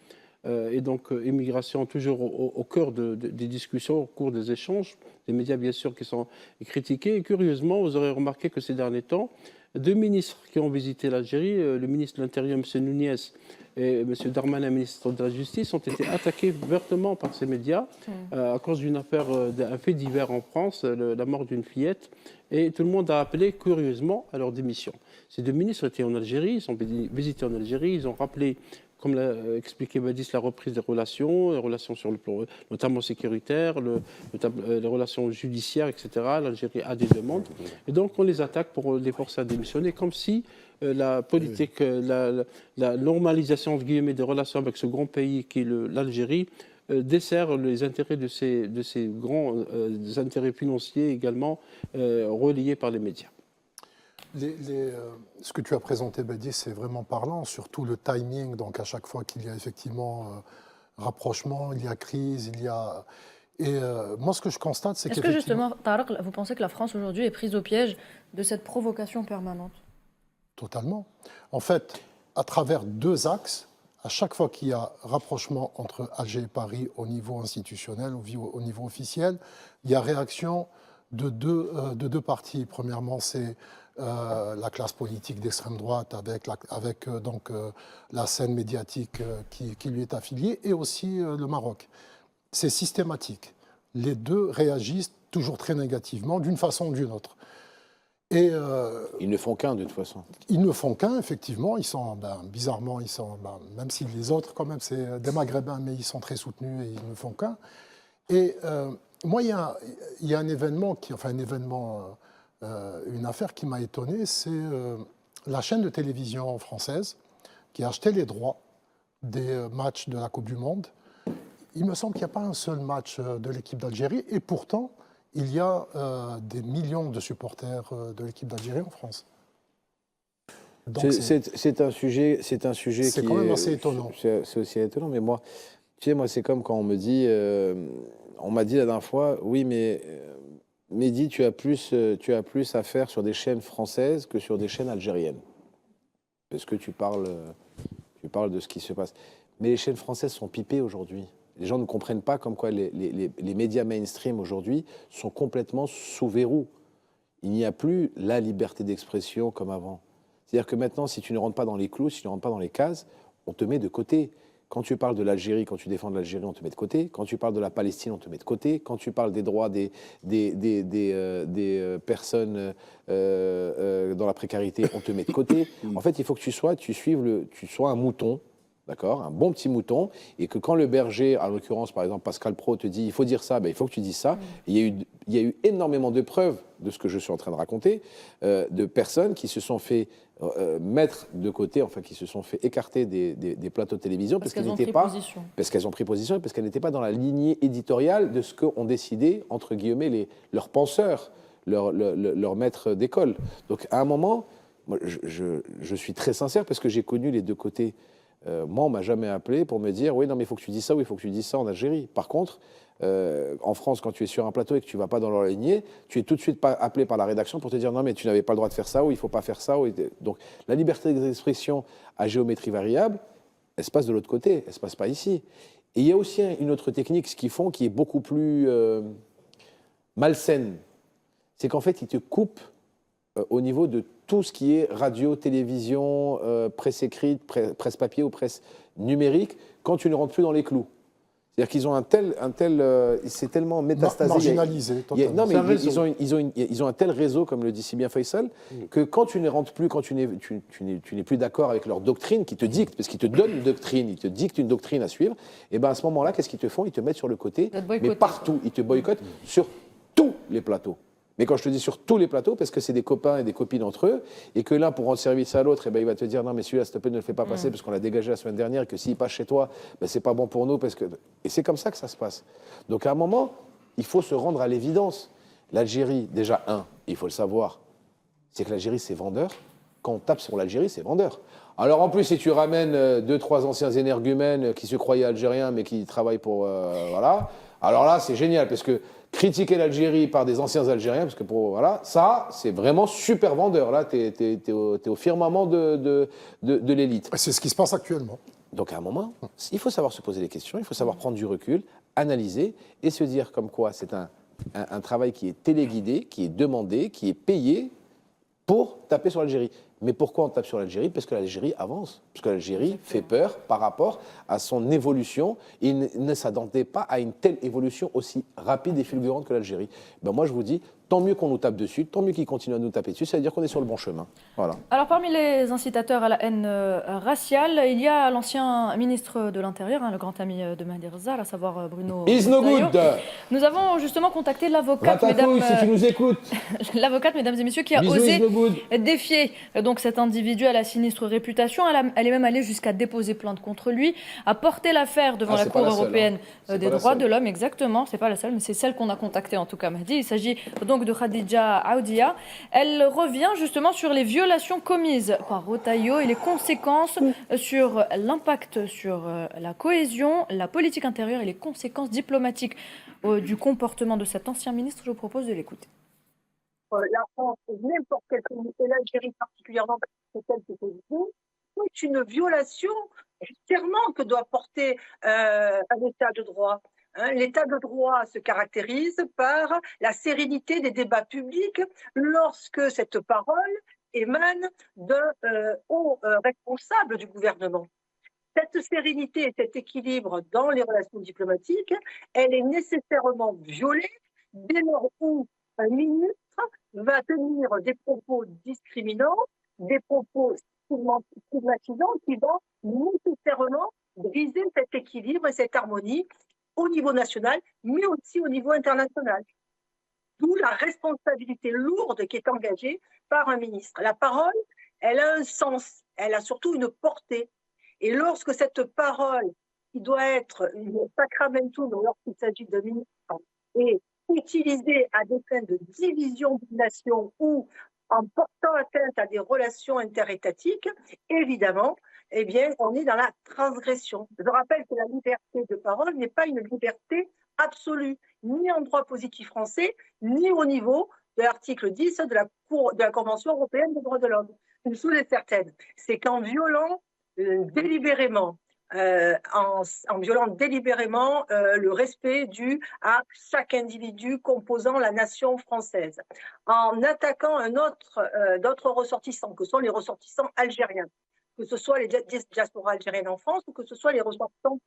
et donc immigration, toujours au cœur des discussions, au cours des échanges. Des médias, bien sûr, qui sont critiqués. Et curieusement, vous aurez remarqué que ces derniers temps, 2 ministres qui ont visité l'Algérie, le ministre de l'Intérieur, M. Nouniez, et M. Darmanin, ministre de la Justice, ont été attaqués vertement par ces médias à cause d'un fait divers en France, la mort d'une fillette. Et tout le monde a appelé, curieusement, à leur démission. Ces 2 ministres étaient en Algérie, ils ont visité en Algérie, ils ont rappelé, comme l'a expliqué Badis, la reprise des relations, les relations sur le plan notamment sécuritaire, les relations judiciaires, etc. L'Algérie a des demandes. Et donc on les attaque pour les forcer à démissionner, comme si la politique, la normalisation entre guillemets, des relations avec ce grand pays qui est l'Algérie, dessert les intérêts de ces grands intérêts financiers également reliés par les médias. Ce que tu as présenté, Badis, c'est vraiment parlant, surtout le timing. Donc, à chaque fois qu'il y a effectivement rapprochement, il y a crise, il y a. Et moi, ce que je constate, c'est Est-ce que justement, Tarek, vous pensez que la France aujourd'hui est prise au piège de cette provocation permanente? Totalement. En fait, à travers 2 axes, à chaque fois qu'il y a rapprochement entre Alger et Paris au niveau institutionnel, au niveau officiel, il y a réaction de deux parties. Premièrement, c'est la classe politique d'extrême droite avec la scène médiatique qui lui est affiliée, et aussi le Maroc. C'est systématique. Les 2 réagissent toujours très négativement, d'une façon ou d'une autre. Et ils ne font qu'un, de toute façon. Ils ne font qu'un, effectivement. Ils sont, bizarrement, même si les autres, quand même, c'est des Maghrébins, mais ils sont très soutenus et ils ne font qu'un. Et moi, il y a un événement, une affaire qui m'a étonné, c'est la chaîne de télévision française qui a acheté les droits des matchs de la Coupe du Monde. Il me semble qu'il n'y a pas un seul match de l'équipe d'Algérie, et pourtant, il y a des millions de supporters de l'équipe d'Algérie en France. C'est un sujet c'est quand même assez étonnant. C'est aussi étonnant, mais moi, tu sais, c'est comme quand on me dit, on m'a dit la dernière fois, oui, mais Mehdi, tu as plus à faire sur des chaînes françaises que sur des chaînes algériennes. Parce que tu parles de ce qui se passe. Mais les chaînes françaises sont pipées aujourd'hui. Les gens ne comprennent pas comme quoi les médias mainstream aujourd'hui sont complètement sous verrou. Il n'y a plus la liberté d'expression comme avant. C'est-à-dire que maintenant, si tu ne rentres pas dans les clous, si tu ne rentres pas dans les cases, on te met de côté. Quand tu parles de l'Algérie, quand tu défends de l'Algérie, on te met de côté. Quand tu parles de la Palestine, on te met de côté. Quand tu parles des droits des personnes dans la précarité, on te met de côté. En fait, il faut que tu sois un mouton, d'accord, un bon petit mouton, et que quand le berger, en l'occurrence, par exemple, Pascal Praud te dit il faut dire ça, ben, il faut que tu dises ça. Et il y a eu énormément de preuves de ce que je suis en train de raconter, de personnes qui se sont fait mettre de côté, enfin qui se sont fait écarter des plateaux de télévision parce qu'elles n'étaient pas, parce qu'elles ont pris position et parce qu'elles n'étaient pas dans la lignée éditoriale de ce qu'ont décidé, entre guillemets, leurs penseurs, leurs maîtres d'école. Donc à un moment, moi, je suis très sincère parce que j'ai connu les deux côtés. Moi, on ne m'a jamais appelé pour me dire « Oui, non, mais il faut que tu dises ça ou il faut que tu dises ça en Algérie ». Par contre, en France, quand tu es sur un plateau et que tu ne vas pas dans leur lignée, tu es tout de suite appelé par la rédaction pour te dire « Non, mais tu n'avais pas le droit de faire ça ou il ne faut pas faire ça ». Donc, la liberté d'expression à géométrie variable, elle se passe de l'autre côté, elle ne se passe pas ici. Et il y a aussi une autre technique, ce qu'ils font, qui est beaucoup plus malsaine. C'est qu'en fait, ils te coupent au niveau de tout ce qui est radio, télévision, presse écrite, presse papier ou presse numérique, quand tu ne rentres plus dans les clous. C'est-à-dire qu'ils ont c'est tellement métastasé. Marginalisé, totalement. Non, mais ils ont un tel réseau, comme le dit si bien Faisal, que quand tu ne rentres plus, quand tu n'es plus d'accord avec leur doctrine qui te dicte, parce qu'ils te donnent une doctrine, ils te dictent une doctrine à suivre, et bien à ce moment-là, qu'est-ce qu'ils te font? Ils te mettent sur le côté, mais partout. Ils te boycottent sur tous les plateaux. Mais quand je te dis sur tous les plateaux, parce que c'est des copains et des copines entre eux, et que l'un, pour rendre service à l'autre, eh ben, il va te dire « Non, mais celui-là, s'il te plaît, ne le fais pas passer, parce qu'on l'a dégagé la semaine dernière, et que s'il passe chez toi, ben, c'est pas bon pour nous. » Et c'est comme ça que ça se passe. Donc à un moment, il faut se rendre à l'évidence. L'Algérie, déjà, il faut le savoir, c'est que l'Algérie, c'est vendeur. Quand on tape sur l'Algérie, c'est vendeur. Alors en plus, si tu ramènes 2-3 anciens énergumènes qui se croyaient algériens, mais qui travaillent pour... voilà. Alors là, c'est génial, parce que critiquer l'Algérie par des anciens Algériens, parce que voilà, ça, c'est vraiment super vendeur. Là, t'es au firmament de l'élite. C'est ce qui se passe actuellement. Donc à un moment, il faut savoir se poser des questions, il faut savoir prendre du recul, analyser et se dire comme quoi c'est un travail qui est téléguidé, qui est demandé, qui est payé pour taper sur l'Algérie. Mais pourquoi on tape sur l'Algérie? Parce que l'Algérie avance, parce que l'Algérie fait peur par rapport à son évolution. Il ne s'attendait pas à une telle évolution aussi rapide et fulgurante que l'Algérie. Ben moi, je vous dis, tant mieux qu'on nous tape dessus, tant mieux qu'ils continuent à nous taper dessus, ça veut dire qu'on est sur le bon chemin. Voilà. Alors, parmi les incitateurs à la haine raciale, il y a l'ancien ministre de l'Intérieur, le grand ami de Maher Zar, à savoir Bruno Retailleau. Nous avons justement contacté l'avocate, si tu nous écoutes. L'avocate, mesdames et messieurs, qui a osé défier donc cet individu à la sinistre réputation. Elle est même allée jusqu'à déposer plainte contre lui, à porter l'affaire devant la Cour européenne des droits de l'homme. Exactement, c'est pas la seule, mais c'est celle qu'on a contactée en tout cas, Mahdi. Il s'agit donc de Khadija Aoudia. Elle revient justement sur les violations commises par Retailleau et les conséquences sur l'impact sur la cohésion, la politique intérieure et les conséquences diplomatiques du comportement de cet ancien ministre. Je vous propose de l'écouter. La France, n'importe quel pays, et l'Algérie particulièrement, parce que c'est c'est une violation du serment que doit porter un État de droit. L'état de droit se caractérise par la sérénité des débats publics lorsque cette parole émane d'un haut responsable du gouvernement. Cette sérénité et cet équilibre dans les relations diplomatiques, elle est nécessairement violée dès lors où un ministre va tenir des propos discriminants, des propos stigmatisants qui vont nécessairement briser cet équilibre et cette harmonie au niveau national, mais aussi au niveau international. D'où la responsabilité lourde qui est engagée par un ministre. La parole, elle a un sens, elle a surtout une portée. Et lorsque cette parole, qui doit être une sacramentum lorsqu'il s'agit d'un ministre, est utilisée à des fins de division d'une nation ou en portant atteinte à des relations interétatiques, évidemment, eh bien, on est dans la transgression. Je rappelle que la liberté de parole n'est pas une liberté absolue, ni en droit positif français, ni au niveau de l'article 10 de la Convention européenne des droits de l'homme. Une chose est certaine, c'est qu'en violant délibérément en violant délibérément le respect dû à chaque individu composant la nation française, en attaquant d'autres ressortissants, que sont les ressortissants algériens, que ce soit les diasporas algériennes en France ou que ce soit les ressortissants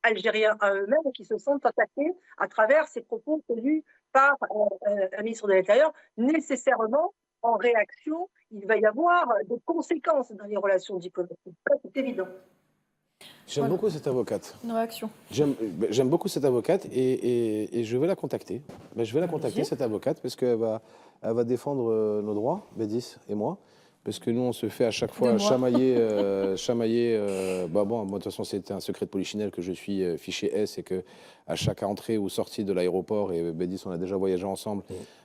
algériens à eux-mêmes qui se sont attaqués à travers ces propos tenus par un ministre de l'Intérieur. Nécessairement, en réaction, il va y avoir des conséquences dans les relations diplomatiques. C'est évident. J'aime beaucoup cette avocate. Une réaction. J'aime beaucoup cette avocate et je vais la contacter. Je vais la contacter, cette avocate, parce qu'elle va défendre nos droits, Bédis et moi. Parce que nous, on se fait à chaque fois chamailler. Moi, de toute façon, c'était un secret de polichinelle que je suis fiché S et que à chaque entrée ou sortie de l'aéroport, et Bédis, on a déjà voyagé ensemble,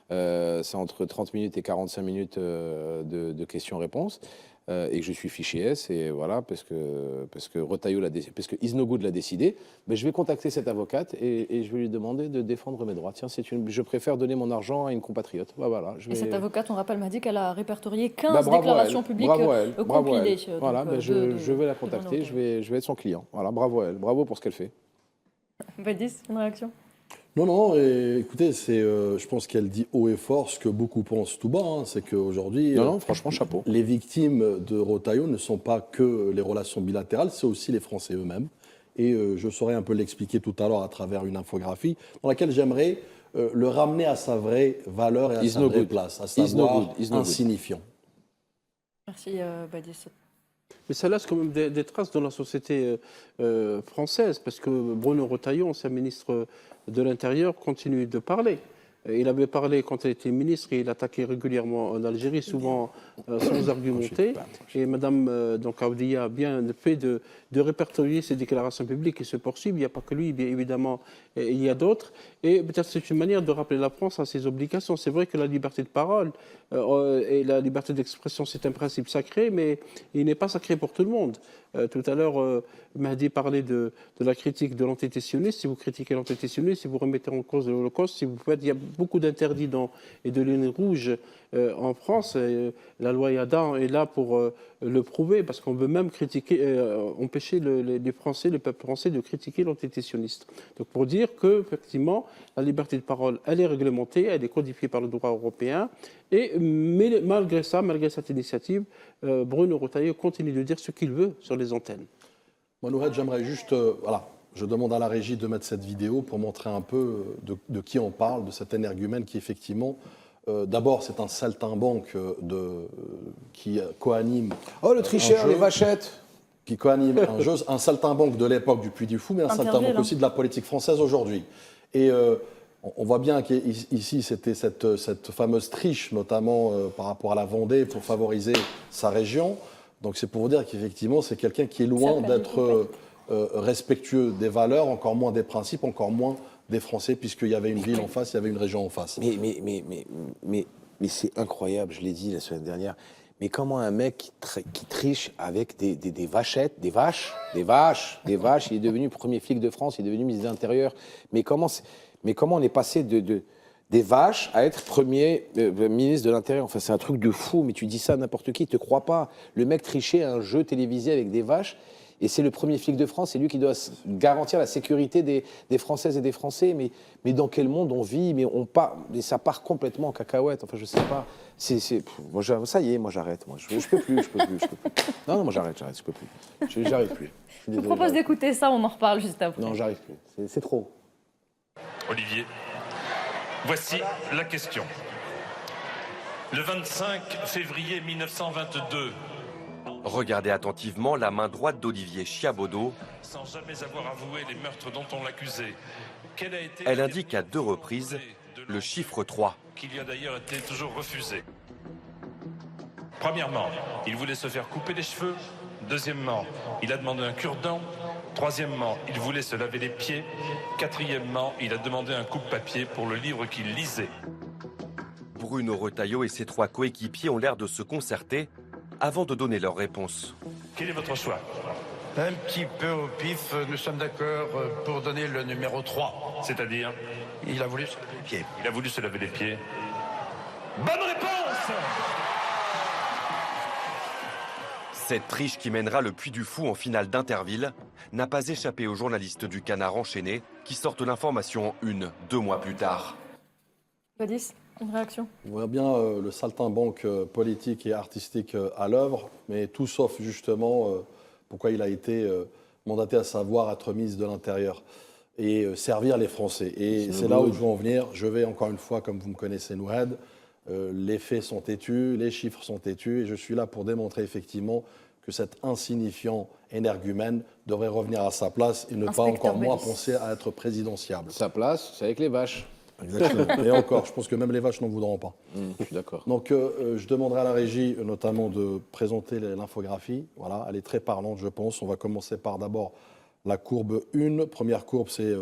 c'est entre 30 minutes et 45 minutes de questions-réponses. Et que je suis fiché S, et voilà, parce que Retailleau parce que Isnogoud l'a décidé, mais je vais contacter cette avocate et je vais lui demander de défendre mes droits. Tiens, je préfère donner mon argent à une compatriote. Voilà, Et cette avocate, on rappelle, m'a dit qu'elle a répertorié 15 déclarations publiques compilées. Voilà, je vais la contacter, je vais être son client. Voilà, bravo à elle, bravo pour ce qu'elle fait. Bédis, une réaction? Non, écoutez, je pense qu'elle dit haut et fort ce que beaucoup pensent tout bas, hein, c'est qu'aujourd'hui, franchement, chapeau. Les victimes de Retailleau ne sont pas que les relations bilatérales, c'est aussi les Français eux-mêmes. Et je saurais un peu l'expliquer tout à l'heure à travers une infographie dans laquelle j'aimerais le ramener à sa vraie valeur et à sa vraie place, à savoir insignifiant. Merci, Bédis. Mais ça laisse quand même des traces dans la société française, parce que Bruno Retailleau, ancien ministre de l'Intérieur, continue de parler. Il avait parlé quand il était ministre et il attaquait régulièrement en Algérie, souvent sans argumenter. Et Mme Aoudia a bien fait de répertorier ses déclarations publiques qui se poursuivent. Il n'y a pas que lui, bien évidemment, il y a d'autres. Et peut-être c'est une manière de rappeler la France à ses obligations. C'est vrai que la liberté de parole et la liberté d'expression, c'est un principe sacré, mais il n'est pas sacré pour tout le monde. Tout à l'heure, Mahdi parlait de la critique de l'entité sioniste. Si vous critiquez l'entité sioniste, si vous remettez en cause l'Holocauste, si vous faites, il y a beaucoup d'interdits et de lignes rouges en France. La loi Yadan est là pour le prouver, parce qu'on veut même empêcher les Français, le peuple français, de critiquer l'entité sioniste. Donc pour dire qu'effectivement, la liberté de parole, elle est réglementée, elle est codifiée par le droit européen. Mais malgré ça, malgré cette initiative, Bruno Retailleau continue de dire ce qu'il veut sur les antennes. Manouhed, j'aimerais juste, je demande à la régie de mettre cette vidéo pour montrer un peu de qui on parle, de cet énergumène qui effectivement, d'abord c'est un saltimbanque qui coanime... Oh le tricheur, les vachettes! Qui coanime un saltimbanque de l'époque du Puy du Fou, mais un saltimbanque aussi de la politique française aujourd'hui. Et on voit bien qu'ici, c'était cette fameuse triche, notamment par rapport à la Vendée, pour favoriser sa région. Donc c'est pour vous dire qu'effectivement, c'est quelqu'un qui est loin d'être respectueux des valeurs, encore moins des principes, encore moins des Français, puisqu'il y avait une ville en face, il y avait une région en face. Mais c'est incroyable, je l'ai dit la semaine dernière. Mais comment un mec qui triche avec des vachettes, des vaches, il est devenu premier flic de France, il est devenu ministre de l'Intérieur. Mais comment on est passé des vaches à être premier ministre de l'Intérieur? Enfin, c'est un truc de fou, mais tu dis ça à n'importe qui, il ne te croit pas. Le mec trichait à un jeu télévisé avec des vaches, et c'est le premier flic de France, c'est lui qui doit garantir la sécurité des Françaises et des Français. Mais dans quel monde on vit? Mais ça part complètement en cacahuète. Enfin, je sais pas. Ça y est, moi j'arrête. Je peux plus. Non, moi j'arrête, je peux plus. J'arrive plus. Je vous propose d'écouter ça, on en reparle juste après. Non, j'arrive plus. C'est trop. Olivier, voici la question. Le 25 février 1922. Regardez attentivement la main droite d'Olivier Chiabodo. Sans jamais avoir avoué les meurtres dont on l'accusait. Elle indique à 2 reprises le chiffre 3. Qui lui a d'ailleurs été toujours refusé. Premièrement, il voulait se faire couper les cheveux. Deuxièmement, il a demandé un cure-dent. Troisièmement, il voulait se laver les pieds. Quatrièmement, il a demandé un coupe-papier pour le livre qu'il lisait. Bruno Retailleau et ses 3 coéquipiers ont l'air de se concerter avant de donner leur réponse. Quel est votre choix? Un petit peu au pif, nous sommes d'accord pour donner le numéro 3. C'est-à-dire? Il a voulu se laver les pieds. Il a voulu se laver les pieds. Bonne réponse! Cette triche qui mènera le Puy du Fou en finale d'Interville n'a pas échappé aux journalistes du Canard enchaîné qui sortent l'information en une, 2 mois plus tard. Badis, une réaction? On voit bien le saltimbanque politique et artistique à l'œuvre, mais tout sauf justement pourquoi il a été mandaté, à savoir être ministre de l'Intérieur et servir les Français. Et c'est là où je veux en venir. Je vais encore une fois, comme vous me connaissez, Nouhed, les faits sont têtus, les chiffres sont têtus, et je suis là pour démontrer effectivement que cet insignifiant énergumène devrait revenir à sa place et ne pas encore moins penser à être présidentiable. Sa place, c'est avec les vaches. Exactement. Et encore, je pense que même les vaches n'en voudront pas. Je suis d'accord. Donc, je demanderai à la régie, notamment, de présenter l'infographie. Voilà, elle est très parlante, je pense. On va commencer par d'abord la courbe 1. Première courbe, c'est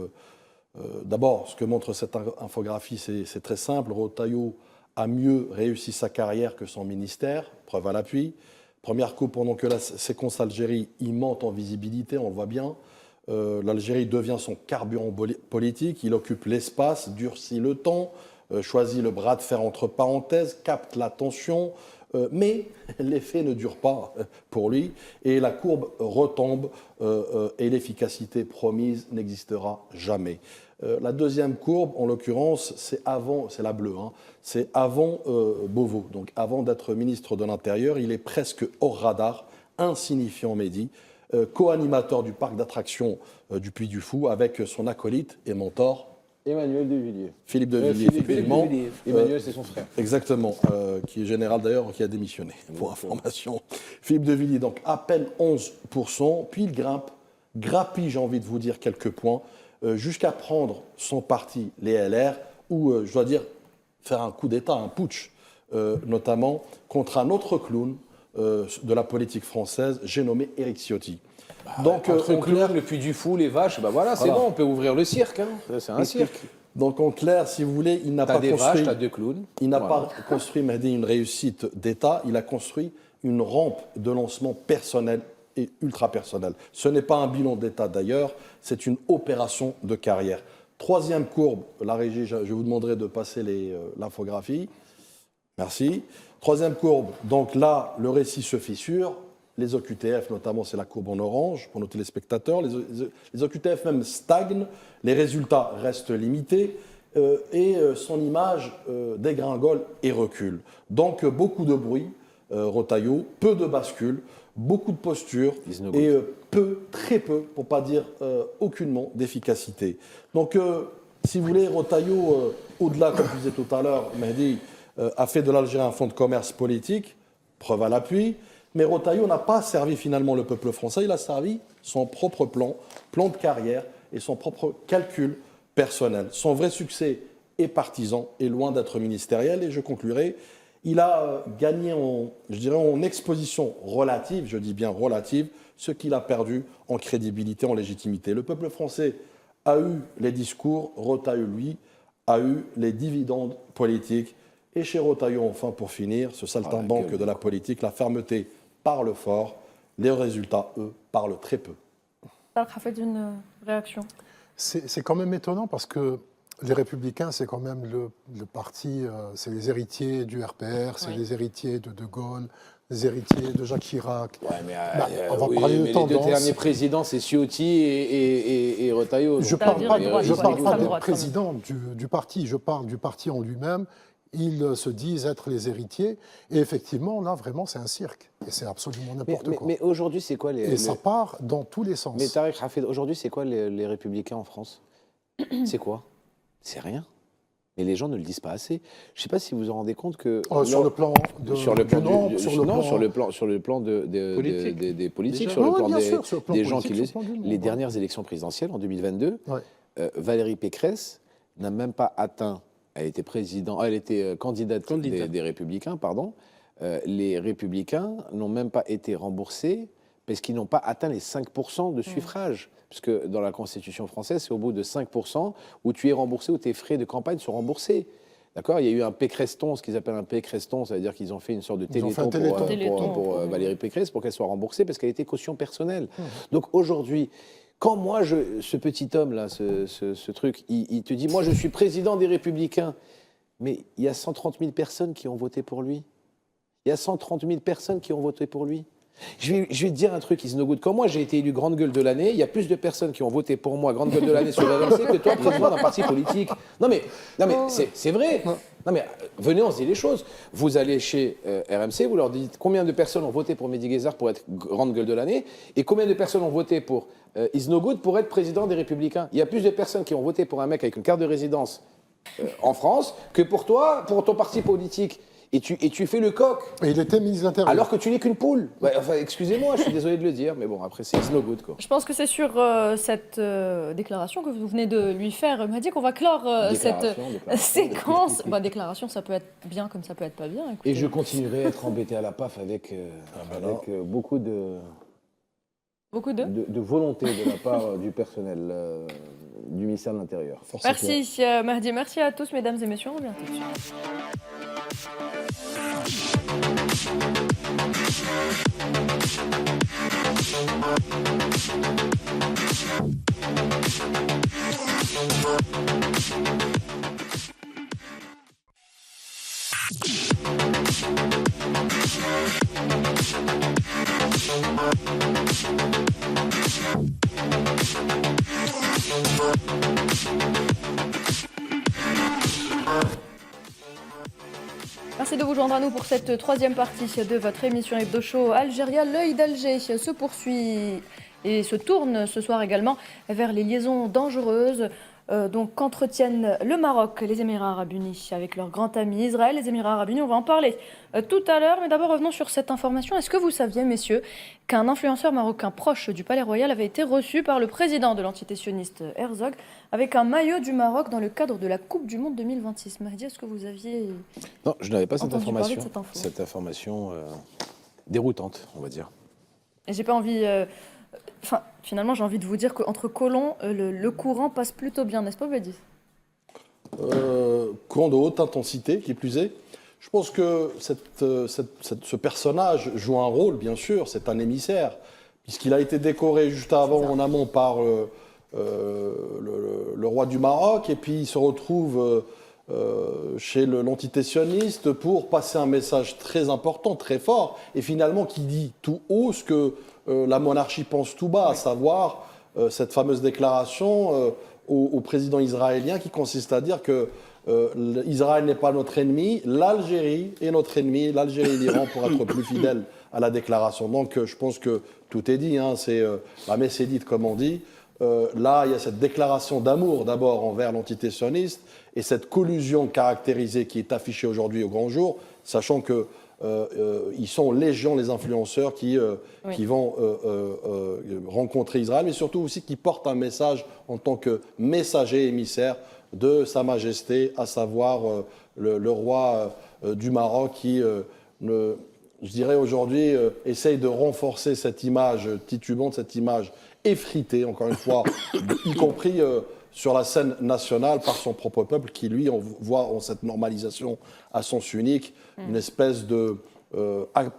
d'abord ce que montre cette infographie, c'est très simple. Retailleau a mieux réussi sa carrière que son ministère, preuve à l'appui. Première courbe, pendant que la séquence Algérie, il monte en visibilité, on le voit bien. L'Algérie devient son carburant politique, il occupe l'espace, durcit le temps, choisit le bras de fer entre parenthèses, capte l'attention, mais l'effet ne dure pas pour lui et la courbe retombe et l'efficacité promise n'existera jamais. La deuxième courbe, en l'occurrence, c'est la bleue, hein, c'est avant Beauvau, donc avant d'être ministre de l'Intérieur, il est presque hors radar, insignifiant Mehdi. Co-animateur du parc d'attractions du Puy du Fou avec son acolyte et mentor Emmanuel de Villiers. Philippe de Villiers, effectivement. Emmanuel, c'est son frère. Exactement, qui est général d'ailleurs, qui a démissionné, pour information. Philippe de Villiers, donc à peine 11%, puis il grappille, j'ai envie de vous dire, quelques points, jusqu'à prendre son parti, les LR, où, je dois dire, faire un coup d'État, un putsch, notamment contre un autre clown, de la politique française, j'ai nommé Éric Ciotti. Donc, entre clair, le Puy du Fou, les vaches, voilà, c'est bon, on peut ouvrir le cirque. Hein. C'est un cirque. Donc, en clair, si vous voulez, il n'a pas construit... vaches, t'as 2 clowns. Il n'a pas construit, Mehdi, une réussite d'État, il a construit une rampe de lancement personnelle et ultra-personnelle. Ce n'est pas un bilan d'État d'ailleurs, c'est une opération de carrière. Troisième courbe, la régie, je vous demanderai de passer l'infographie. Merci. Troisième courbe, donc là, le récit se fissure. Les OQTF, notamment, c'est la courbe en orange pour nos téléspectateurs. Les OQTF même stagnent, les résultats restent limités et son image dégringole et recule. Donc, beaucoup de bruit, Retailleau, peu de bascule, beaucoup de postures et très peu, pour ne pas dire aucunement, d'efficacité. Donc, si vous voulez, Retailleau, au-delà, comme je disais tout à l'heure, Mehdi, a fait de l'Algérie un fonds de commerce politique, preuve à l'appui, mais Retailleau n'a pas servi finalement le peuple français, il a servi son propre plan de carrière et son propre calcul personnel. Son vrai succès est partisan et loin d'être ministériel, et je conclurai, il a gagné en exposition relative, je dis bien relative, ce qu'il a perdu en crédibilité, en légitimité. Le peuple français a eu les discours, Retailleau, lui, a eu les dividendes politiques. Et chez Retailleau, enfin, pour finir, ce saltimbanque de la politique, la fermeté parle fort, les résultats, eux, parlent très peu. Ça a fait une réaction. C'est quand même étonnant parce que les Républicains, c'est quand même le parti, c'est les héritiers du RPR, c'est les héritiers de De Gaulle, les héritiers de Jacques Chirac. Ouais, mais on va parler de tendance. Les 2 derniers présidents, c'est Ciotti et Retailleau. Je ne parle pas des présidents du parti, je parle du parti en lui-même. Ils se disent être les héritiers. Et effectivement, là, vraiment, c'est un cirque. Et c'est absolument n'importe quoi. Mais aujourd'hui, c'est quoi Et ça part dans tous les sens. Mais Tariq Hafid, aujourd'hui, c'est quoi les Républicains en France? C'est quoi? C'est rien. Mais les gens ne le disent pas assez. Je ne sais pas si vous vous en rendez compte que... sur le plan des politiques, sur le plan des gens qui... Les dernières élections présidentielles, en 2022, Valérie Pécresse n'a même pas atteint... Elle était candidate des Républicains, pardon. Les Républicains n'ont même pas été remboursés parce qu'ils n'ont pas atteint les 5% de suffrage. Parce que dans la Constitution française, c'est au bout de 5% où tu es remboursé, où tes frais de campagne sont remboursés. D'accord ? Il y a eu un Pécreston, ce qu'ils appellent un Pécreston, ça veut dire qu'ils ont fait une sorte de téléthon pour Valérie Pécresse pour qu'elle soit remboursée parce qu'elle était caution personnelle. Donc aujourd'hui... Quand moi, ce petit homme-là, ce truc, il te dit « Moi, je suis président des Républicains », mais il y a 130 000 personnes qui ont voté pour lui. Il y a 130 000 personnes qui ont voté pour lui. Je vais te dire un truc, Is No Good. Quand moi j'ai été élu grande gueule de l'année, il y a plus de personnes qui ont voté pour moi grande gueule de l'année sur RMC que toi, président d'un parti politique. Non mais c'est vrai. Non mais venez, on se dit les choses. Vous allez chez RMC, vous leur dites combien de personnes ont voté pour Mehdi Guézard pour être grande gueule de l'année et combien de personnes ont voté pour Is No Good pour être président des Républicains. Il y a plus de personnes qui ont voté pour un mec avec une carte de résidence en France que pour toi, pour ton parti politique. Et tu fais le coq. Et il était ministre de l'Intérieur. Alors que tu n'es qu'une poule. Bah, enfin, excusez-moi, je suis désolé de le dire, mais bon, après, c'est Is No Good, quoi. Je pense que c'est sur cette déclaration que vous venez de lui faire, Mahdi, qu'on va clore cette séquence. Bah, déclaration, ça peut être bien comme ça peut être pas bien. Écoutez. Et je continuerai à être embêté à la PAF avec beaucoup de volonté de la part du personnel du ministère de l'Intérieur. Merci Mahdi, merci à tous, mesdames et messieurs. On revient tout de suite. Merci de vous joindre à nous pour cette troisième partie de votre émission Hebdo Show Algérie. L'œil d'Alger se poursuit et se tourne ce soir également vers les liaisons dangereuses qu'entretiennent le Maroc et les Émirats Arabes Unis avec leur grand ami Israël. Les Émirats Arabes Unis, on va en parler tout à l'heure, mais d'abord revenons sur cette information. Est-ce que vous saviez, messieurs, qu'un influenceur marocain proche du Palais Royal avait été reçu par le président de l'entité sioniste Herzog avec un maillot du Maroc dans le cadre de la Coupe du Monde 2026 ? Mahdi, est-ce que vous aviez... Non, je n'avais pas cette information. Cette information déroutante, on va dire. Et j'ai pas envie... finalement, j'ai envie de vous dire qu'entre colons, le courant passe plutôt bien, n'est-ce pas, Mahdi ? Courant de haute intensité, qui plus est. Je pense que ce personnage joue un rôle, bien sûr, c'est un émissaire, puisqu'il a été décoré juste avant, en amont, par le roi du Maroc, et puis il se retrouve chez l'entité sioniste pour passer un message très important, très fort, et finalement qui dit tout haut ce que la monarchie pense tout bas, à savoir cette fameuse déclaration au président israélien qui consiste à dire que Israël n'est pas notre ennemi, l'Algérie est notre ennemi, l'Algérie et l'Iran pour être plus fidèles à la déclaration. Donc je pense que tout est dit, hein, la messe est dite comme on dit. Là, il y a cette déclaration d'amour d'abord envers l'entité sioniste et cette collusion caractérisée qui est affichée aujourd'hui au grand jour, sachant que ils sont légion les influenceurs qui vont rencontrer Israël, mais surtout aussi qui portent un message en tant que messager émissaire de Sa Majesté, à savoir le roi du Maroc qui, je dirais aujourd'hui, essaye de renforcer cette image titubante, cette image effritée, encore une fois, y compris sur la scène nationale par son propre peuple qui, lui, on voit en cette normalisation à sens unique une espèce de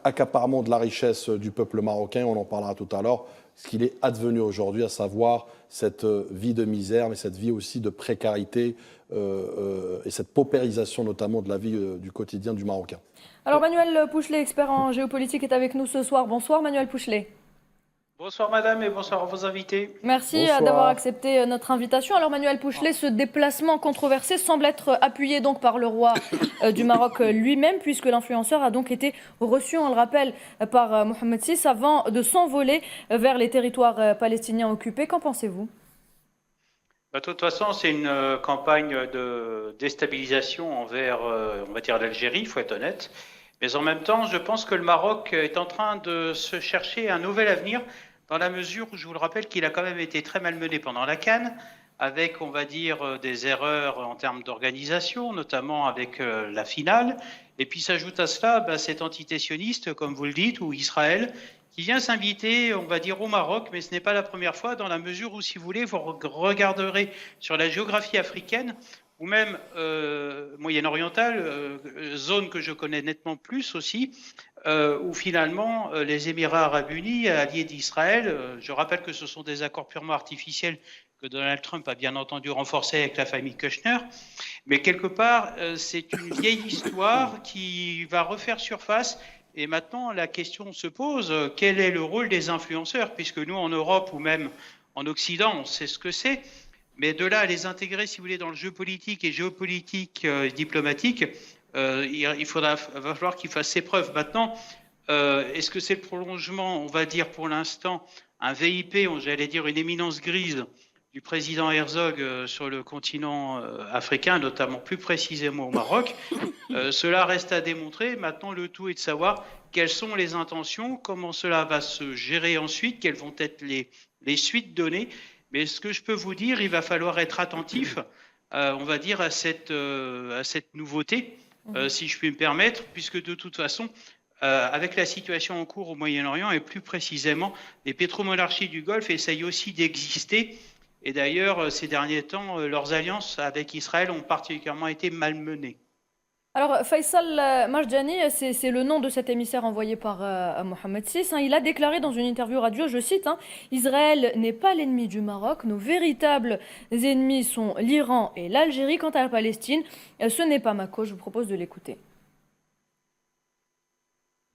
accaparement de la richesse du peuple marocain, on en parlera tout à l'heure, ce qu'il est advenu aujourd'hui, à savoir cette vie de misère, mais cette vie aussi de précarité et cette paupérisation notamment de la vie du quotidien du Marocain. Alors Manuel Pouchelet, expert en géopolitique, est avec nous ce soir. Bonsoir Manuel Pouchelet. Bonsoir madame et bonsoir à vos invités. Merci d'avoir accepté notre invitation. Alors Manuel Pouchelet, ce déplacement controversé semble être appuyé donc par le roi du Maroc lui-même, puisque l'influenceur a donc été reçu, on le rappelle, par Mohamed VI avant de s'envoler vers les territoires palestiniens occupés. Qu'en pensez-vous ? De toute façon, c'est une campagne de déstabilisation envers, on va dire, l'Algérie, il faut être honnête. Mais en même temps, je pense que le Maroc est en train de se chercher un nouvel avenir, dans la mesure où, je vous le rappelle, qu'il a quand même été très malmené pendant la CAN, avec, on va dire, des erreurs en termes d'organisation, notamment avec la finale. Et puis s'ajoute à cela cette entité sioniste, comme vous le dites, ou Israël, qui vient s'inviter, on va dire, au Maroc, mais ce n'est pas la première fois, dans la mesure où, si vous voulez, vous regarderez sur la géographie africaine, ou même moyen-orientale, zone que je connais nettement plus aussi, où finalement les Émirats Arabes Unis, alliés d'Israël, je rappelle que ce sont des accords purement artificiels que Donald Trump a bien entendu renforcer avec la famille Kushner, mais quelque part c'est une vieille histoire qui va refaire surface Et maintenant, la question se pose, quel est le rôle des influenceurs? Puisque nous, en Europe ou même en Occident, on sait ce que c'est. Mais de là à les intégrer, si vous voulez, dans le jeu politique et géopolitique diplomatique, va falloir qu'ils fassent ses preuves. Maintenant, est-ce que c'est le prolongement, on va dire pour l'instant, un VIP, j'allais dire une éminence grise du président Herzog sur le continent africain, notamment plus précisément au Maroc? Cela reste à démontrer. Maintenant, le tout est de savoir quelles sont les intentions, comment cela va se gérer ensuite, quelles vont être les suites données. Mais ce que je peux vous dire, il va falloir être attentif, on va dire, à cette nouveauté, si je puis me permettre, puisque de toute façon, avec la situation en cours au Moyen-Orient et plus précisément, les pétromonarchies du Golfe essayent aussi d'exister. Et d'ailleurs, ces derniers temps, leurs alliances avec Israël ont particulièrement été malmenées. Alors, Faisal Marjani, c'est le nom de cet émissaire envoyé par Mohamed VI. Il a déclaré dans une interview radio, je cite, Israël n'est pas l'ennemi du Maroc. Nos véritables ennemis sont l'Iran et l'Algérie. Quant à la Palestine, ce n'est pas ma cause. Je vous propose de l'écouter.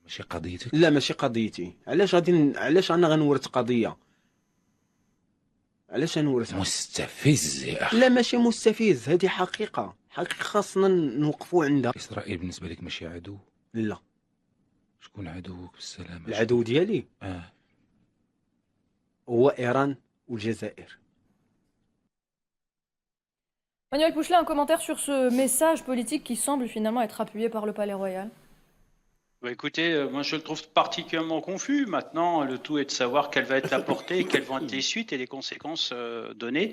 ماشي قضيتك؟ لا ماشي قضيتي. علاش انا غنورث قضيه؟ علاش غنورثها؟ مستفز يا اخي. لا ماشي مستفز، هذه حقيقه خاصنا نوقفوا عندها. اسرائيل بالنسبه لك ماشي عدو؟ لا. شكون عدوك بالسلامه؟ العدو ديالي؟ هو ايران والجزائر. Manuel Pouchelet, un commentaire sur ce message politique qui semble finalement être appuyé par le Palais Royal. Écoutez, moi je le trouve particulièrement confus. Maintenant, le tout est de savoir quelle va être la portée, quelles vont être les suites et les conséquences données.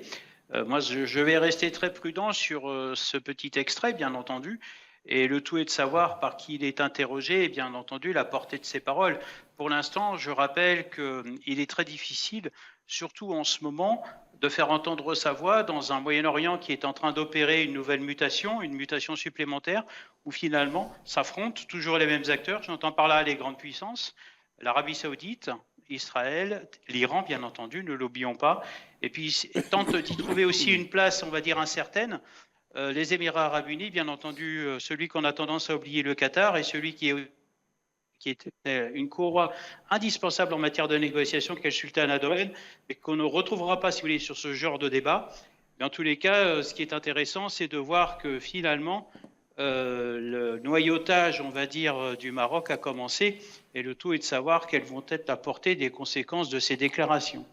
Moi, je vais rester très prudent sur ce petit extrait, bien entendu. Et le tout est de savoir par qui il est interrogé et bien entendu la portée de ses paroles. Pour l'instant, je rappelle qu'il est très difficile, surtout en ce moment, de faire entendre sa voix dans un Moyen-Orient qui est en train d'opérer une nouvelle mutation, une mutation supplémentaire, où finalement s'affrontent toujours les mêmes acteurs. J'entends par là les grandes puissances, l'Arabie Saoudite, Israël, l'Iran, bien entendu, ne l'oublions pas. Et puis tente d'y trouver aussi une place, on va dire, incertaine. Les Émirats Arabes Unis, bien entendu, celui qu'on a tendance à oublier, le Qatar, et celui qui est une courroie indispensable en matière de négociation, qu'est le sultan Erdogan, et qu'on ne retrouvera pas, si vous voulez, sur ce genre de débat. Mais en tous les cas, ce qui est intéressant, c'est de voir que finalement, le noyautage, on va dire, du Maroc a commencé, et le tout est de savoir quelles vont être la portée des conséquences de ces déclarations.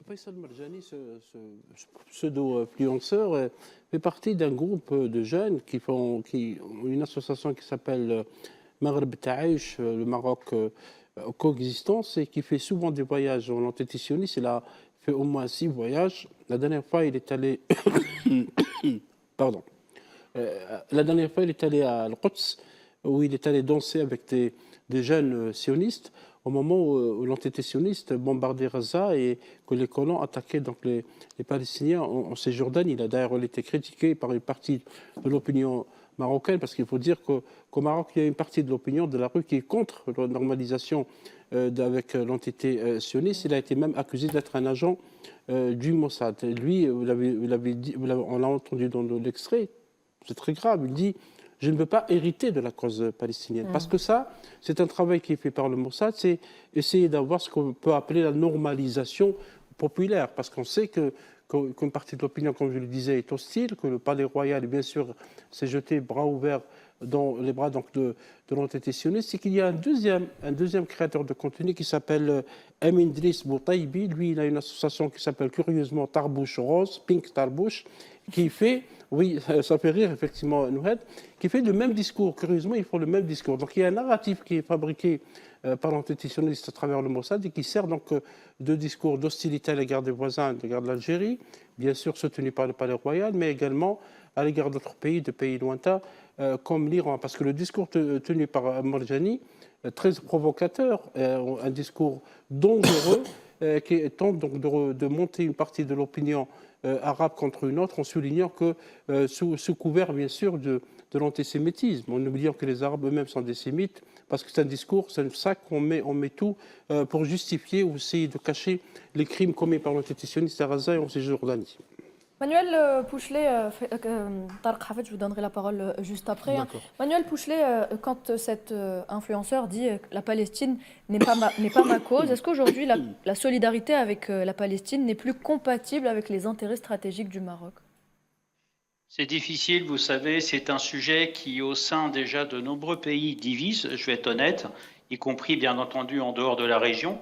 Faisal Marjani, ce pseudo-influenceur, fait partie d'un groupe de jeunes qui ont une association qui s'appelle Maghreb Taïch, le Maroc coexistence, et qui fait souvent des voyages en entité sioniste. Il a fait au moins 6 voyages. La dernière fois, il est allé... Pardon. La dernière fois, il est allé à Al-Quds, où il est allé danser avec des jeunes sionistes, au moment où l'entité sioniste bombardait Gaza et que les colons attaquaient donc les Palestiniens en Cisjordanie. Il a d'ailleurs été critiqué par une partie de l'opinion marocaine, parce qu'il faut dire qu'au Maroc, il y a une partie de l'opinion de la rue qui est contre la normalisation avec l'entité sioniste. Il a été même accusé d'être un agent du Mossad. Lui, on l'a entendu dans l'extrait, c'est très grave, il dit « Je ne veux pas hériter de la cause palestinienne ». Parce que ça, c'est un travail qui est fait par le Mossad, c'est essayer d'avoir ce qu'on peut appeler la normalisation populaire, parce qu'on sait qu'une partie de l'opinion, comme je le disais, est hostile, que le palais royal, bien sûr, s'est jeté bras ouverts dans les bras donc, de l'entité sioniste, c'est qu'il y a un deuxième créateur de contenu qui s'appelle Amin Driss Boutaibi. Lui, il a une association qui s'appelle curieusement Tarbouche Rose, Pink Tarbouche, qui fait, oui, ça fait rire effectivement Nouhed, qui fait le même discours. Curieusement, ils font le même discours. Donc il y a un narratif qui est fabriqué par l'entité sioniste à travers le Mossad et qui sert donc de discours d'hostilité à l'égard des voisins, à l'égard de l'Algérie, bien sûr soutenu par le palais royal, mais également à l'égard d'autres pays, de pays lointains, comme l'Iran. Parce que le discours tenu par Marjani, très provocateur, un discours dangereux, qui tente donc de monter une partie de l'opinion arabe contre une autre, en soulignant que, sous couvert bien sûr de l'antisémitisme, en oubliant que les Arabes eux-mêmes sont des sémites, parce que c'est un discours, c'est ça qu'on met tout pour justifier ou essayer de cacher les crimes commis par l'entité sioniste à Gaza et en Cisjordanie. Manuel Pouchelet, Tarek Hafez, je vous donnerai la parole juste après. Manuel Pouchelet, quand cet influenceur dit que la Palestine n'est pas ma cause, est-ce qu'aujourd'hui la solidarité avec la Palestine n'est plus compatible avec les intérêts stratégiques du Maroc? C'est difficile, vous savez, c'est un sujet qui, au sein déjà de nombreux pays, divise, je vais être honnête, y compris bien entendu en dehors de la région.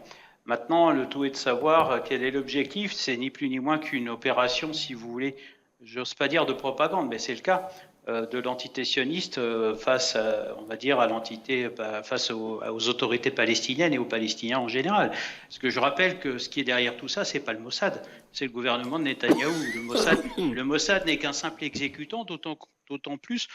Maintenant, le tout est de savoir quel est l'objectif. C'est ni plus ni moins qu'une opération, si vous voulez, j'ose pas dire de propagande, mais c'est le cas, de l'entité sioniste face, on va dire, à l'entité, face aux autorités palestiniennes et aux Palestiniens en général. Parce que je rappelle que ce qui est derrière tout ça, c'est pas le Mossad, c'est le gouvernement de Netanyahou. Le Mossad n'est qu'un simple exécutant, d'autant plus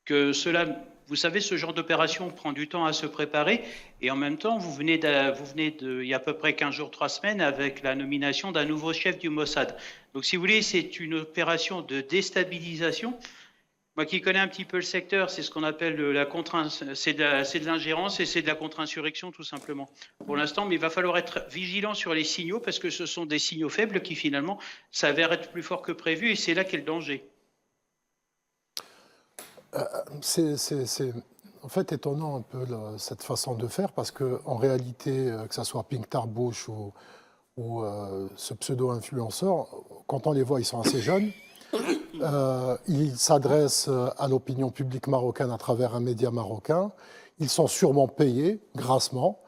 que cela, vous savez, ce genre d'opération prend du temps à se préparer, et en même temps, vous venez il y a à peu près 15 jours, 3 semaines, avec la nomination d'un nouveau chef du Mossad. Donc, si vous voulez, c'est une opération de déstabilisation. Moi qui connais un petit peu le secteur, c'est ce qu'on appelle c'est de l'ingérence et c'est de la contre-insurrection, tout simplement, pour l'instant. Mais il va falloir être vigilant sur les signaux, parce que ce sont des signaux faibles qui, finalement, s'avèrent être plus forts que prévu, et c'est là qu'est le danger. C'est en fait étonnant un peu cette façon de faire, parce qu'en réalité, que ce soit Pink Tarbouch ou ce pseudo-influenceur, quand on les voit, ils sont assez jeunes. Ils s'adressent à l'opinion publique marocaine à travers un média marocain. Ils sont sûrement payés grassement,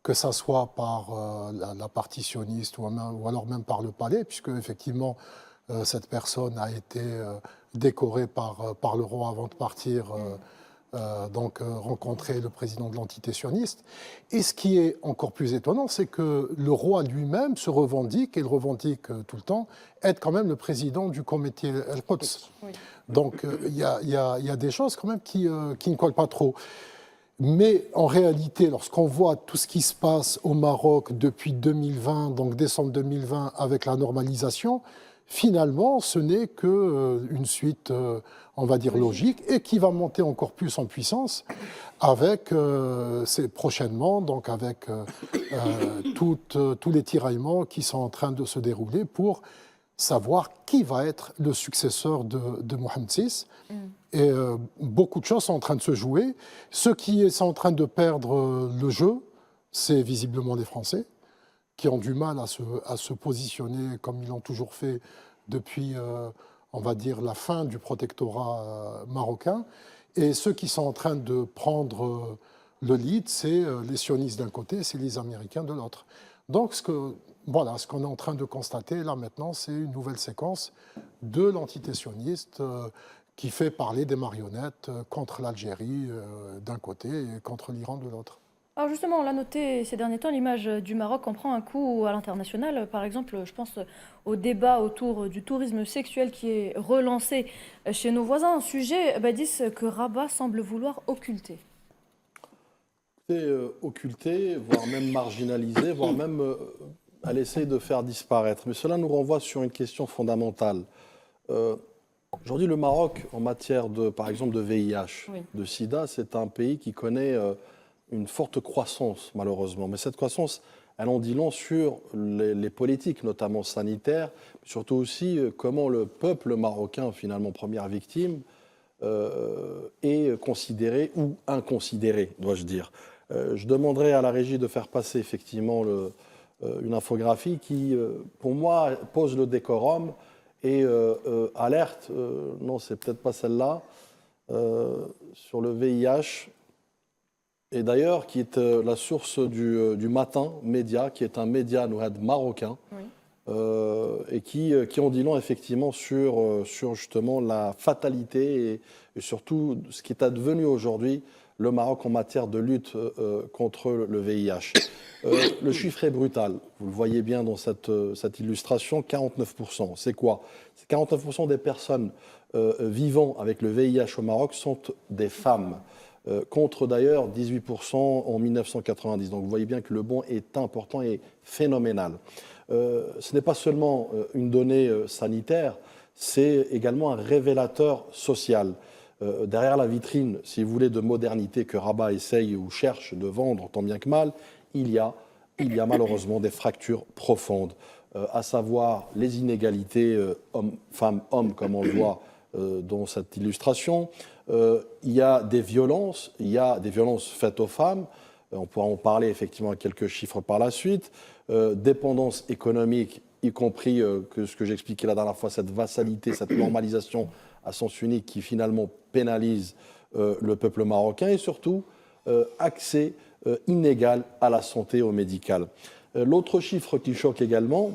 que ce soit par la partie sioniste ou alors même par le palais, puisque effectivement cette personne a été décorée par le roi avant de partir, rencontrer le président de l'entité sioniste. Et ce qui est encore plus étonnant, c'est que le roi lui-même se revendique, et il revendique tout le temps, être quand même le président du comité El-Quds. Oui. Donc il y a des choses quand même qui ne collent pas trop. Mais en réalité, lorsqu'on voit tout ce qui se passe au Maroc depuis 2020, donc décembre 2020, avec la normalisation, finalement, ce n'est qu'une suite, on va dire, logique, et qui va monter encore plus en puissance avec, prochainement, donc avec tous les tiraillements qui sont en train de se dérouler pour savoir qui va être le successeur de Mohamed VI. Et beaucoup de choses sont en train de se jouer. Ceux qui sont en train de perdre le jeu, c'est visiblement les Français, qui ont du mal à se positionner comme ils l'ont toujours fait depuis, on va dire, la fin du protectorat marocain. Et ceux qui sont en train de prendre le lead, c'est les sionistes d'un côté, c'est les Américains de l'autre. Donc, ce qu'on est en train de constater là maintenant, c'est une nouvelle séquence de l'entité sioniste qui fait parler des marionnettes contre l'Algérie d'un côté et contre l'Iran de l'autre. Alors justement, on l'a noté ces derniers temps, l'image du Maroc en prend un coup à l'international. Par exemple, je pense au débat autour du tourisme sexuel qui est relancé chez nos voisins. Un sujet, Badis, que Rabat semble vouloir occulter. Occulter, voire même marginaliser, voire même à l'essayer de faire disparaître. Mais cela nous renvoie sur une question fondamentale. Aujourd'hui, le Maroc, en matière, par exemple, de VIH, oui, de sida, c'est un pays qui connaît une forte croissance, malheureusement. Mais cette croissance, elle en dit long sur les politiques, notamment sanitaires, surtout aussi comment le peuple marocain, finalement première victime, est considéré ou inconsidéré, dois-je dire. Je demanderai à la régie de faire passer effectivement une infographie qui, pour moi, pose le décorum et alerte, non, c'est peut-être pas celle-là, sur le VIH. Et d'ailleurs, qui est la source du Matin Média, qui est un média marocain, oui, et qui en dit long effectivement sur justement la fatalité et surtout ce qui est advenu aujourd'hui le Maroc en matière de lutte contre le VIH. Le chiffre est brutal, vous le voyez bien dans cette illustration, 49%. C'est quoi? C'est 49% des personnes vivant avec le VIH au Maroc sont des femmes. Contre d'ailleurs 18% en 1990. Donc vous voyez bien que le bond est important et phénoménal. Ce n'est pas seulement une donnée sanitaire, c'est également un révélateur social. Derrière la vitrine, si vous voulez, de modernité que Rabat essaye ou cherche de vendre tant bien que mal, il y a malheureusement des fractures profondes. à savoir les inégalités femmes-hommes, comme on le voit dans cette illustration. Il y a des violences faites aux femmes. On pourra en parler effectivement avec quelques chiffres par la suite. Dépendance économique, y compris que ce que j'expliquais la dernière fois, cette vassalité, cette normalisation à sens unique qui finalement pénalise le peuple marocain, et surtout accès inégal à la santé et au médical. L'autre chiffre qui choque également,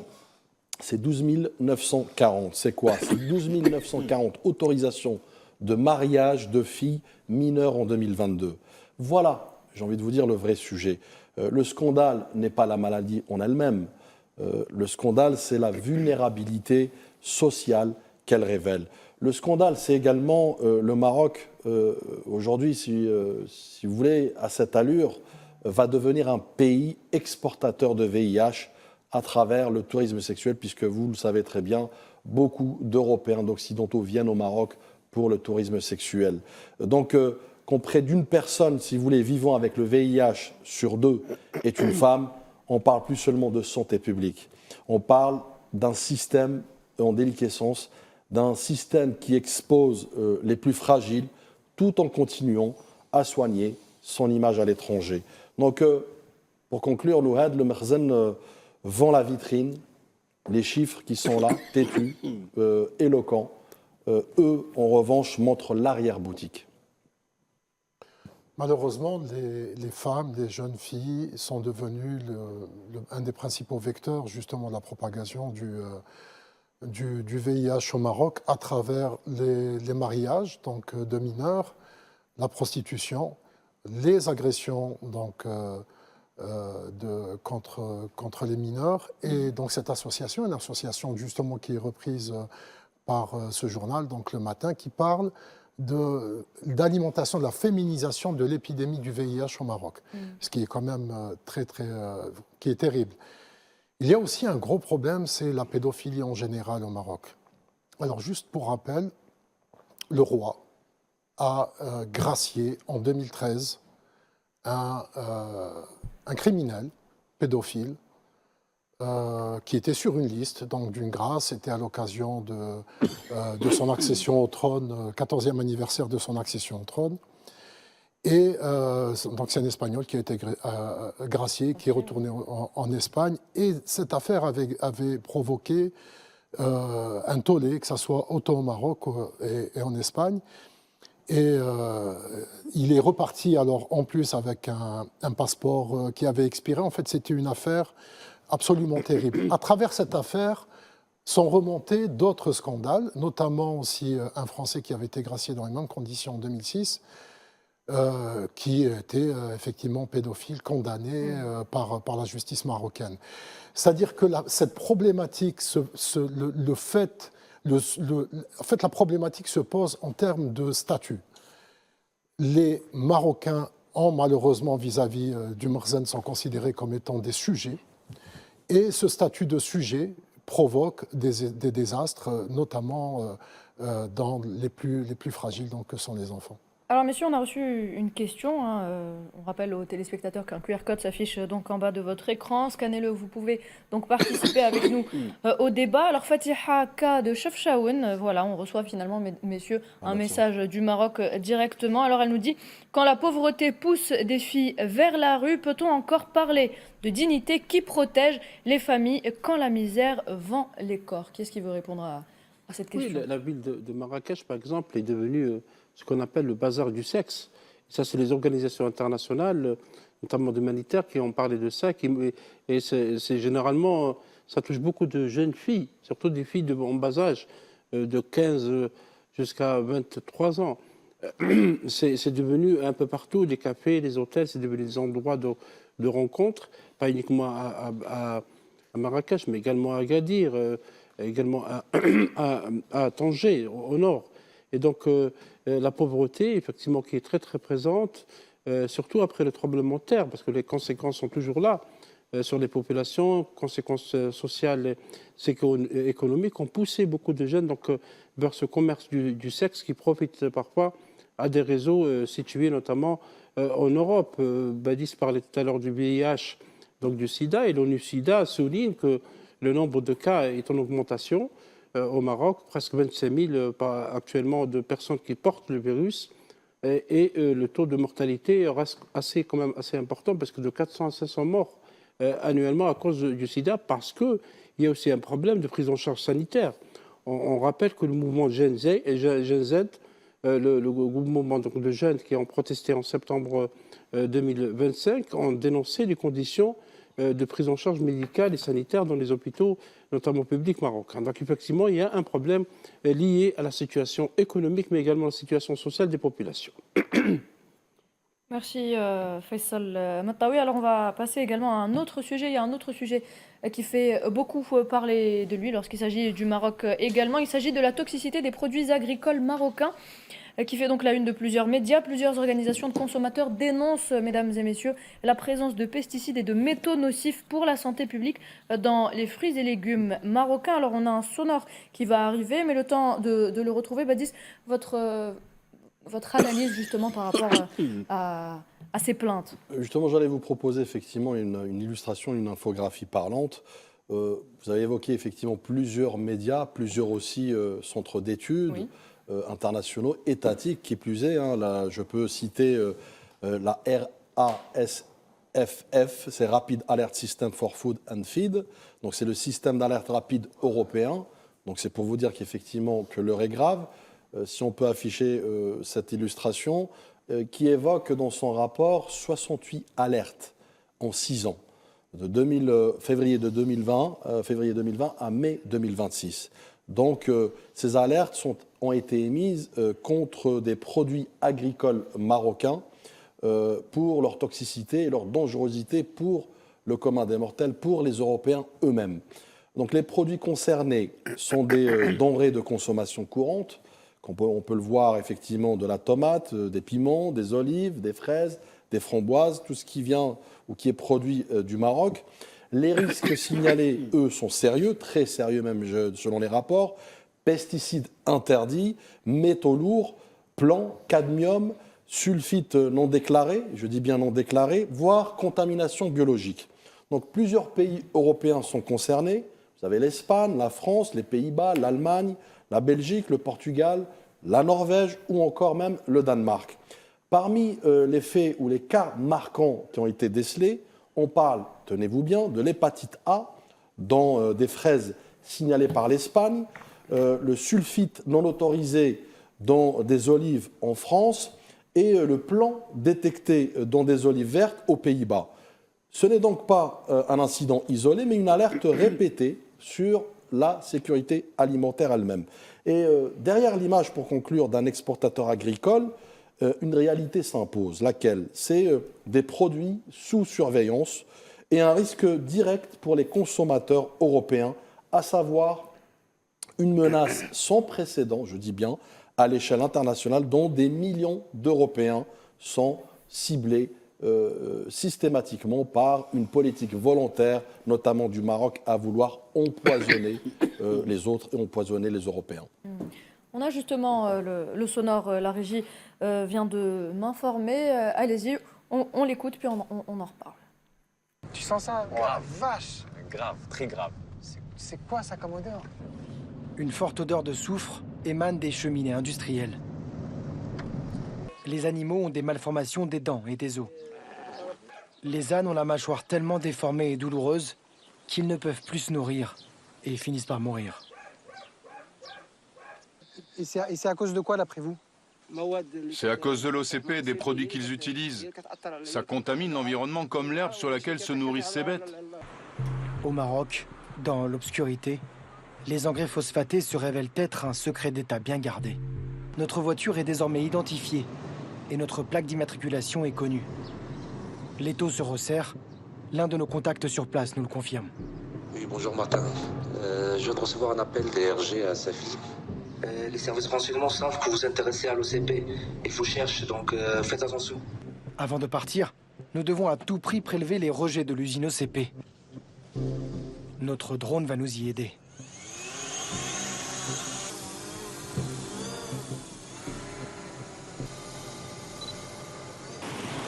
c'est 12 940. C'est quoi? C'est 12 940 autorisations de mariage de filles mineures en 2022. Voilà, j'ai envie de vous dire, le vrai sujet. Le scandale n'est pas la maladie en elle-même. Le scandale, c'est la vulnérabilité sociale qu'elle révèle. Le scandale, c'est également le Maroc, aujourd'hui, si vous voulez, à cette allure, va devenir un pays exportateur de VIH à travers le tourisme sexuel, puisque vous le savez très bien, beaucoup d'Européens, d'Occidentaux viennent au Maroc pour le tourisme sexuel. Donc, qu'on près d'une personne, si vous voulez, vivant avec le VIH sur 2 est une femme, on parle plus seulement de santé publique. On parle d'un système en déliquescence, d'un système qui expose les plus fragiles, tout en continuant à soigner son image à l'étranger. Donc, pour conclure, Nouhad, le Merzen vend la vitrine, les chiffres qui sont là, têtus, éloquents. Eux, en revanche, montrent l'arrière-boutique. Malheureusement, les femmes, les jeunes filles sont devenues un des principaux vecteurs justement de la propagation du VIH au Maroc à travers les mariages donc, de mineurs, la prostitution, les agressions donc, contre les mineurs. Et donc cette association, une association justement qui est reprise par ce journal, donc Le Matin, qui parle d'alimentation, de la féminisation de l'épidémie du VIH au Maroc, ce qui est quand même qui est terrible. Il y a aussi un gros problème, c'est la pédophilie en général au Maroc. Alors juste pour rappel, le roi a gracié en 2013 un criminel pédophile qui était sur une liste donc d'une grâce. C'était à l'occasion de son accession au trône, 14e anniversaire de son accession au trône. Et donc c'est un Espagnol qui a été gracié, qui est retourné en Espagne. Et cette affaire avait provoqué un tollé, que ce soit autant au Maroc et en Espagne. Et il est reparti alors en plus avec un passeport qui avait expiré. En fait, c'était une affaire absolument terrible. À travers cette affaire sont remontés d'autres scandales, notamment aussi un Français qui avait été gracié dans les mêmes conditions en 2006, qui était effectivement pédophile, condamné par la justice marocaine. C'est-à-dire que cette problématique, en fait, la problématique se pose en termes de statut. Les Marocains, malheureusement vis-à-vis du Merzen, sont considérés comme étant des sujets. Et ce statut de sujet provoque des désastres, notamment dans les plus fragiles, donc, que sont les enfants. Alors messieurs, on a reçu une question. On rappelle aux téléspectateurs qu'un QR code s'affiche donc en bas de votre écran. Scannez-le, vous pouvez donc participer avec nous au débat. Alors Fatiha K de Chefchaouen, voilà, on reçoit finalement, messieurs, un message du Maroc directement. Alors elle nous dit « Quand la pauvreté pousse des filles vers la rue, peut-on encore parler de dignité qui protège les familles quand la misère vend les corps ?» Qui est-ce qui veut répondre à cette question? Oui, la ville de Marrakech, par exemple, est devenue ce qu'on appelle le bazar du sexe. Ça, c'est les organisations internationales, notamment humanitaires, qui ont parlé de ça. Et c'est généralement, ça touche beaucoup de jeunes filles, surtout des filles en bas âge, de 15 jusqu'à 23 ans. C'est devenu un peu partout, des cafés, des hôtels, c'est devenu des endroits de rencontres, pas uniquement à Marrakech, mais également à Agadir, également à Tanger, au nord. Et donc, la pauvreté, effectivement, qui est très, très présente, surtout après le tremblement de terre, parce que les conséquences sont toujours là sur les populations, conséquences sociales et économiques, ont poussé beaucoup de jeunes donc, vers ce commerce du sexe qui profite parfois à des réseaux situés notamment en Europe. Badis parlait tout à l'heure du VIH, donc du sida, et l'ONU-SIDA souligne que le nombre de cas est en augmentation au Maroc, presque 25 000 actuellement de personnes qui portent le virus. Et le taux de mortalité reste quand même assez important, parce que de 400 à 500 morts annuellement à cause du sida, parce qu'il y a aussi un problème de prise en charge sanitaire. On rappelle que le mouvement Gen Z, le mouvement de jeunes qui ont protesté en septembre 2025, ont dénoncé des conditions de prise en charge médicale et sanitaire dans les hôpitaux, notamment publics marocains. Donc effectivement, il y a un problème lié à la situation économique, mais également à la situation sociale des populations. Merci Faisal Mattaoui. Alors on va passer également à un autre sujet. Il y a un autre sujet qui fait beaucoup parler de lui lorsqu'il s'agit du Maroc également. Il s'agit de la toxicité des produits agricoles marocains, qui fait donc la une de plusieurs médias. Plusieurs organisations de consommateurs dénoncent, mesdames et messieurs, la présence de pesticides et de métaux nocifs pour la santé publique dans les fruits et légumes marocains. Alors on a un sonore qui va arriver, mais le temps de le retrouver, Badis, votre analyse justement par rapport à ces plaintes. Justement, j'allais vous proposer effectivement une illustration, une infographie parlante. Vous avez évoqué effectivement plusieurs médias, plusieurs aussi centres d'études. Oui. Internationaux, étatiques, qui plus est. Hein, là, je peux citer la RASFF, c'est Rapid Alert System for Food and Feed. Donc c'est le système d'alerte rapide européen. Donc c'est pour vous dire qu'effectivement que l'heure est grave. Si on peut afficher cette illustration, qui évoque dans son rapport 68 alertes en 6 ans, de février 2020 à mai 2026. Donc, ces alertes ont été émises contre des produits agricoles marocains pour leur toxicité et leur dangerosité pour le commun des mortels, pour les Européens eux-mêmes. Donc, les produits concernés sont des denrées de consommation courante. On peut le voir effectivement de la tomate, des piments, des olives, des fraises, des framboises, tout ce qui vient ou qui est produit du Maroc. Les risques signalés, eux, sont sérieux, très sérieux même selon les rapports. Pesticides interdits, métaux lourds, plomb, cadmium, sulfite non déclaré, je dis bien non déclaré, voire contamination biologique. Donc plusieurs pays européens sont concernés. Vous avez l'Espagne, la France, les Pays-Bas, l'Allemagne, la Belgique, le Portugal, la Norvège ou encore même le Danemark. Parmi les faits ou les cas marquants qui ont été décelés, on parle, tenez-vous bien, de l'hépatite A dans des fraises signalées par l'Espagne, le sulfite non autorisé dans des olives en France et le plomb détecté dans des olives vertes aux Pays-Bas. Ce n'est donc pas un incident isolé, mais une alerte répétée sur la sécurité alimentaire elle-même. Et derrière l'image, pour conclure, d'un exportateur agricole, une réalité s'impose, laquelle c'est des produits sous surveillance et un risque direct pour les consommateurs européens, à savoir une menace sans précédent, je dis bien, à l'échelle internationale, dont des millions d'Européens sont ciblés systématiquement par une politique volontaire, notamment du Maroc, à vouloir empoisonner les autres et empoisonner les Européens. On a justement le sonore, la régie vient de m'informer. Allez-y, on l'écoute, puis on en reparle. Tu sens ça? Grave. Vache! Grave, très grave. C'est quoi ça comme odeur? Une forte odeur de soufre émane des cheminées industrielles. Les animaux ont des malformations des dents et des os. Les ânes ont la mâchoire tellement déformée et douloureuse qu'ils ne peuvent plus se nourrir et finissent par mourir. Et c'est à cause de quoi, d'après vous? C'est à cause de l'OCP et des produits qu'ils utilisent. Ça contamine l'environnement comme l'herbe sur laquelle se nourrissent ces bêtes. Au Maroc, dans l'obscurité, les engrais phosphatés se révèlent être un secret d'État bien gardé. Notre voiture est désormais identifiée et notre plaque d'immatriculation est connue. L'étau se resserre. L'un de nos contacts sur place nous le confirme. Oui, bonjour Martin. Je viens de recevoir un appel des RG à Safi. Les services de renseignement savent que vous vous intéressez à l'OCP. Ils vous cherchent, donc faites attention. Avant de partir, nous devons à tout prix prélever les rejets de l'usine OCP. Notre drone va nous y aider.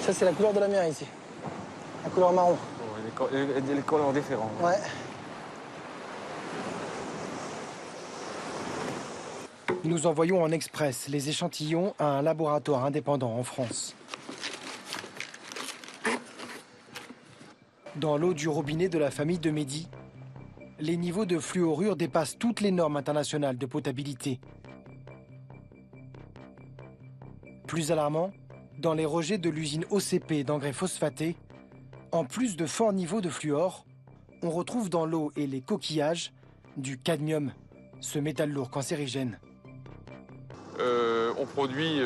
Ça, c'est la couleur de la mer ici. La couleur marron. Les couleurs différentes. Ouais. Nous envoyons en express les échantillons à un laboratoire indépendant en France. Dans l'eau du robinet de la famille de Mehdi, les niveaux de fluorure dépassent toutes les normes internationales de potabilité. Plus alarmant, dans les rejets de l'usine OCP d'engrais phosphatés, en plus de forts niveaux de fluor, on retrouve dans l'eau et les coquillages du cadmium, ce métal lourd cancérigène. On produit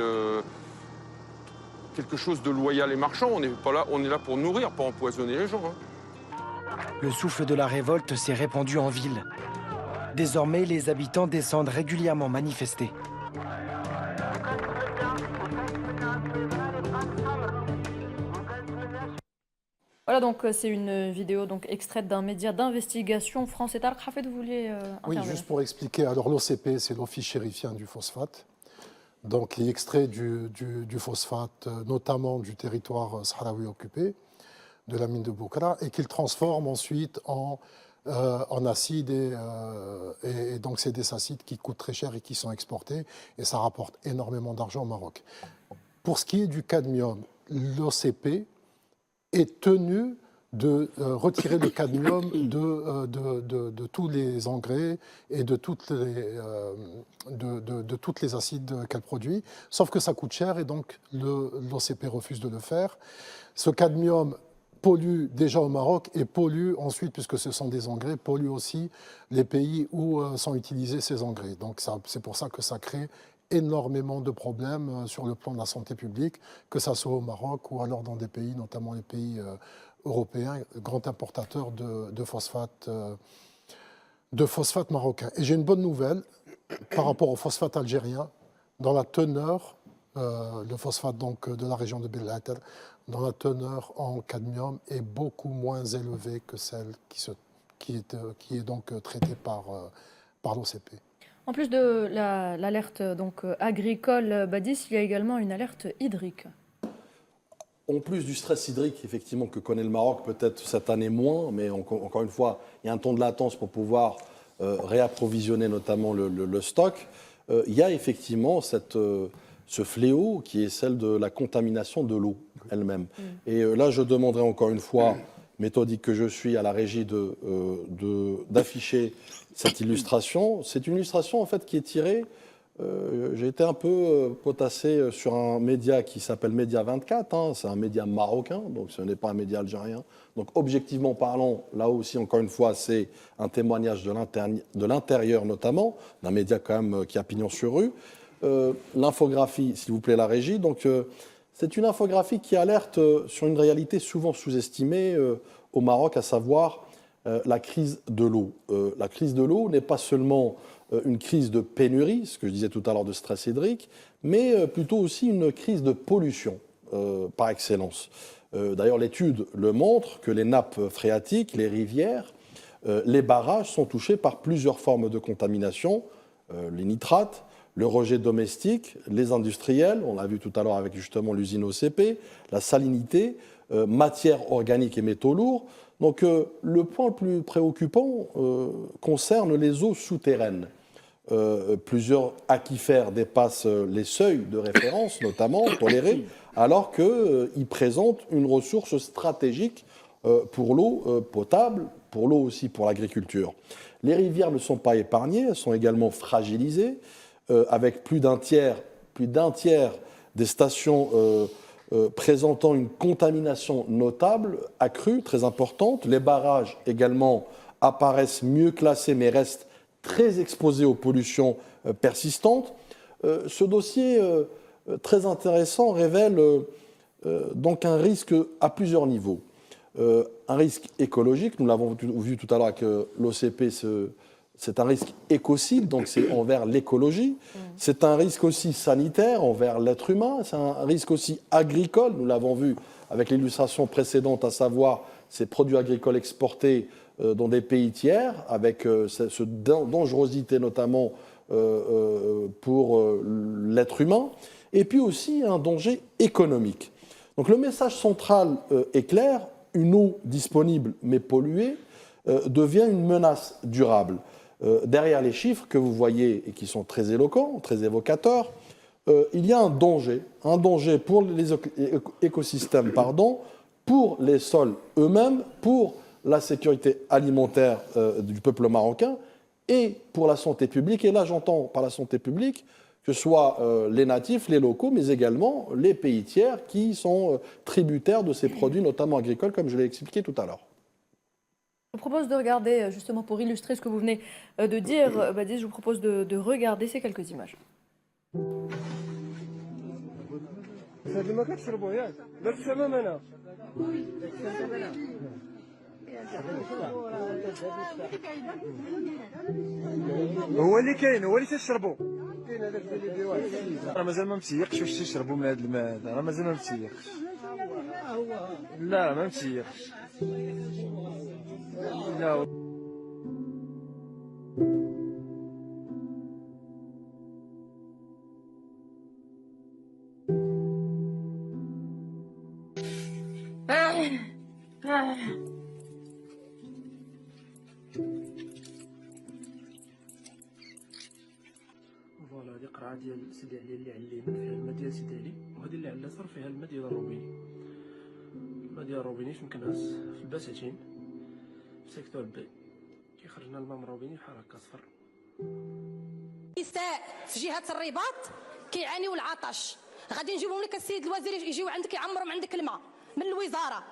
quelque chose de loyal et marchand. On est là pour nourrir, pas empoisonner les gens. Le souffle de la révolte s'est répandu en ville. Désormais, les habitants descendent régulièrement manifester. Voilà, donc c'est une vidéo donc extraite d'un média d'investigation France et Tarek Hafed, vous vouliez intervenir? Oui, juste pour expliquer. Alors l'OCP, c'est l'Office chérifien du phosphate. Donc il extrait du phosphate, notamment du territoire sahraoui occupé, de la mine de Boukra, et qu'il transforme ensuite en acide. Et donc c'est des acides qui coûtent très cher et qui sont exportés. Et ça rapporte énormément d'argent au Maroc. Pour ce qui est du cadmium, l'OCP est tenu de retirer le cadmium de tous les engrais et de toutes les acides qu'elle produit, sauf que ça coûte cher et donc l'OCP refuse de le faire. Ce cadmium pollue déjà au Maroc et pollue ensuite, puisque ce sont des engrais, pollue aussi les pays où sont utilisés ces engrais. Donc c'est pour ça que ça crée énormément de problèmes sur le plan de la santé publique, que ça soit au Maroc ou alors dans des pays, notamment les pays européens, grands importateurs de phosphate marocain. Et j'ai une bonne nouvelle par rapport au phosphate algérien, dans la teneur, le phosphate donc, de la région de Bel'Ater, dans la teneur en cadmium est beaucoup moins élevée que celle qui est donc traitée par l'OCP. En plus de l'alerte donc agricole, Badis, il y a également une alerte hydrique. En plus du stress hydrique, effectivement, que connaît le Maroc, peut-être cette année moins, mais encore une fois, il y a un temps de latence pour pouvoir réapprovisionner notamment le stock. Il y a effectivement ce fléau qui est celle de la contamination de l'eau elle-même. Et là, je demanderai encore une fois, méthodique que je suis, à la régie d'afficher cette illustration. C'est une illustration en fait qui est tirée. J'ai été un peu potassé sur un média qui s'appelle Média 24. Hein, c'est un média marocain, donc ce n'est pas un média algérien. Donc objectivement parlant, là aussi encore une fois, c'est un témoignage de l'intérieur notamment, d'un média quand même qui a pignon sur rue. L'infographie, s'il vous plaît, la régie. Donc c'est une infographie qui alerte sur une réalité souvent sous-estimée au Maroc, à savoir la crise de l'eau. La crise de l'eau n'est pas seulement une crise de pénurie, ce que je disais tout à l'heure de stress hydrique, mais plutôt aussi une crise de pollution par excellence. D'ailleurs, l'étude le montre que les nappes phréatiques, les rivières, les barrages sont touchés par plusieurs formes de contamination, les nitrates, le rejet domestique, les industriels, on l'a vu tout à l'heure avec justement l'usine OCP, la salinité, matières organiques et métaux lourds. Donc le point le plus préoccupant concerne les eaux souterraines. Plusieurs aquifères dépassent les seuils de référence, notamment tolérés, alors qu'ils présentent une ressource stratégique pour l'eau potable, pour l'eau aussi pour l'agriculture. Les rivières ne sont pas épargnées, elles sont également fragilisées, avec plus d'un tiers des stations présentant une contamination notable, accrue, très importante. Les barrages également apparaissent mieux classés, mais restent très exposés aux pollutions persistantes. Ce dossier très intéressant révèle donc un risque à plusieurs niveaux. Un risque écologique, nous l'avons vu tout à l'heure avec l'OCP, c'est un risque écocide, donc c'est envers l'écologie. C'est un risque aussi sanitaire envers l'être humain. C'est un risque aussi agricole, nous l'avons vu avec l'illustration précédente, à savoir ces produits agricoles exportés dans des pays tiers, avec cette dangerosité notamment pour l'être humain, et puis aussi un danger économique. Donc le message central est clair, une eau disponible mais polluée devient une menace durable. derrière les chiffres que vous voyez et qui sont très éloquents, très évocateurs, il y a un danger pour les écosystèmes, pour les sols eux-mêmes, pour la sécurité alimentaire du peuple marocain et pour la santé publique. Et là, j'entends par la santé publique que ce soit les natifs, les locaux, mais également les pays tiers qui sont tributaires de ces produits, notamment agricoles, comme je l'ai expliqué tout à l'heure. Je vous propose de regarder, justement pour illustrer ce que vous venez de dire, Badiz, je vous propose de regarder ces quelques images. هو اللي كاين هو اللي تشربوا راه مازال ما متيقش واش تشربوا من هذا الماء هذا راه مازال ما متيقش لا راه ما متيقش لا فوالا هذه قرعه ديال سيدي علي اللي على اليمين فيها الماء ديال سيدي علي وهذه اللي على اليسار فيها الماء ديال الروبيني. الماء ديال الروبيني فين كنهز في البساتين في سيكتور بي كيخرجنا الماء من الروبيني بحال هكا صفر. النساء في جهه الرباط كيعانيوا العطش غادي نجيبهم لك السيد الوزير يجيو عندك يعمرهم عندك الماء من الوزاره.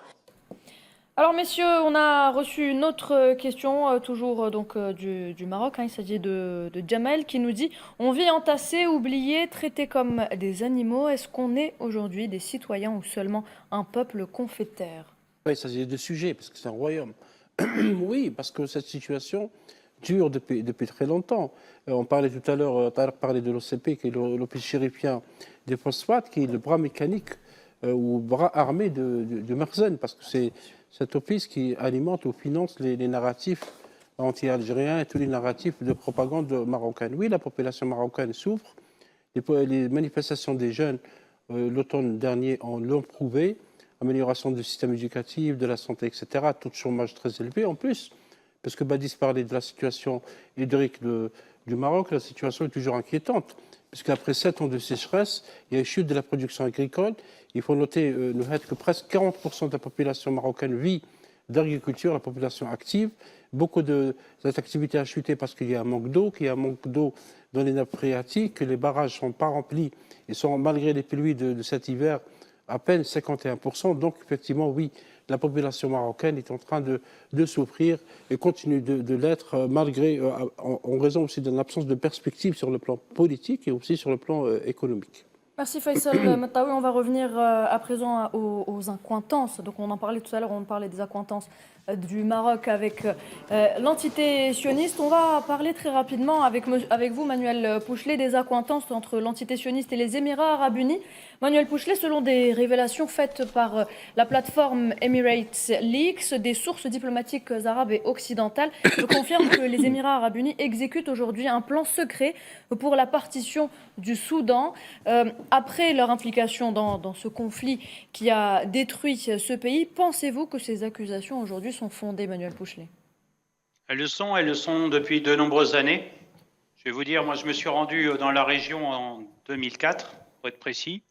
Alors messieurs, on a reçu une autre question, toujours donc du Maroc. Il s'agit de Jamel qui nous dit « On vit entassés, oubliés, traités comme des animaux. Est-ce qu'on est aujourd'hui des citoyens ou seulement un peuple confétaire ?» Il s'agit de sujets, parce que c'est un royaume. Oui, parce que cette situation dure depuis très longtemps. On parlait tout à l'heure de l'OCP, qui est l'Office chérifien des phosphates, qui est le bras mécanique ou bras armé de Merzen, parce que c'est cet office qui alimente ou finance les narratifs anti-algériens et tous les narratifs de propagande marocaine. Oui, la population marocaine souffre. Les manifestations des jeunes l'automne dernier l'ont prouvé. Amélioration du système éducatif, de la santé, etc. Taux de chômage très élevé. En plus, parce que Badiz parlait de la situation hydrique du Maroc, la situation est toujours inquiétante. Puisqu'après 7 ans de sécheresse, il y a une chute de la production agricole. Il faut noter que presque 40% de la population marocaine vit d'agriculture, la population active. Beaucoup de cette activité a chuté parce qu'il y a un manque d'eau, qu'il y a un manque d'eau dans les nappes phréatiques, que les barrages ne sont pas remplis et sont, malgré les pluies de cet hiver, à peine 51%. Donc, effectivement, oui, la population marocaine est en train de souffrir et continue de l'être, malgré, en raison aussi d'une absence de perspective sur le plan politique et aussi sur le plan économique. Merci Faisal Mataoui. On va revenir à présent aux accointances. Donc on en parlait tout à l'heure, on parlait des accointances du Maroc avec l'entité sioniste. On va parler très rapidement avec vous, Manuel Pouchelet, des accointances entre l'entité sioniste et les Émirats arabes unis. Manuel Pouchelet, selon des révélations faites par la plateforme Emirates Leaks, des sources diplomatiques arabes et occidentales confirment que les Émirats arabes unis exécutent aujourd'hui un plan secret pour la partition du Soudan. Après leur implication dans ce conflit qui a détruit ce pays, pensez-vous que ces accusations aujourd'hui sont fondées, Manuel Pouchelet? Elles le sont depuis de nombreuses années. Je vais vous dire, moi je me suis rendu dans la région en 2004, pour être précis,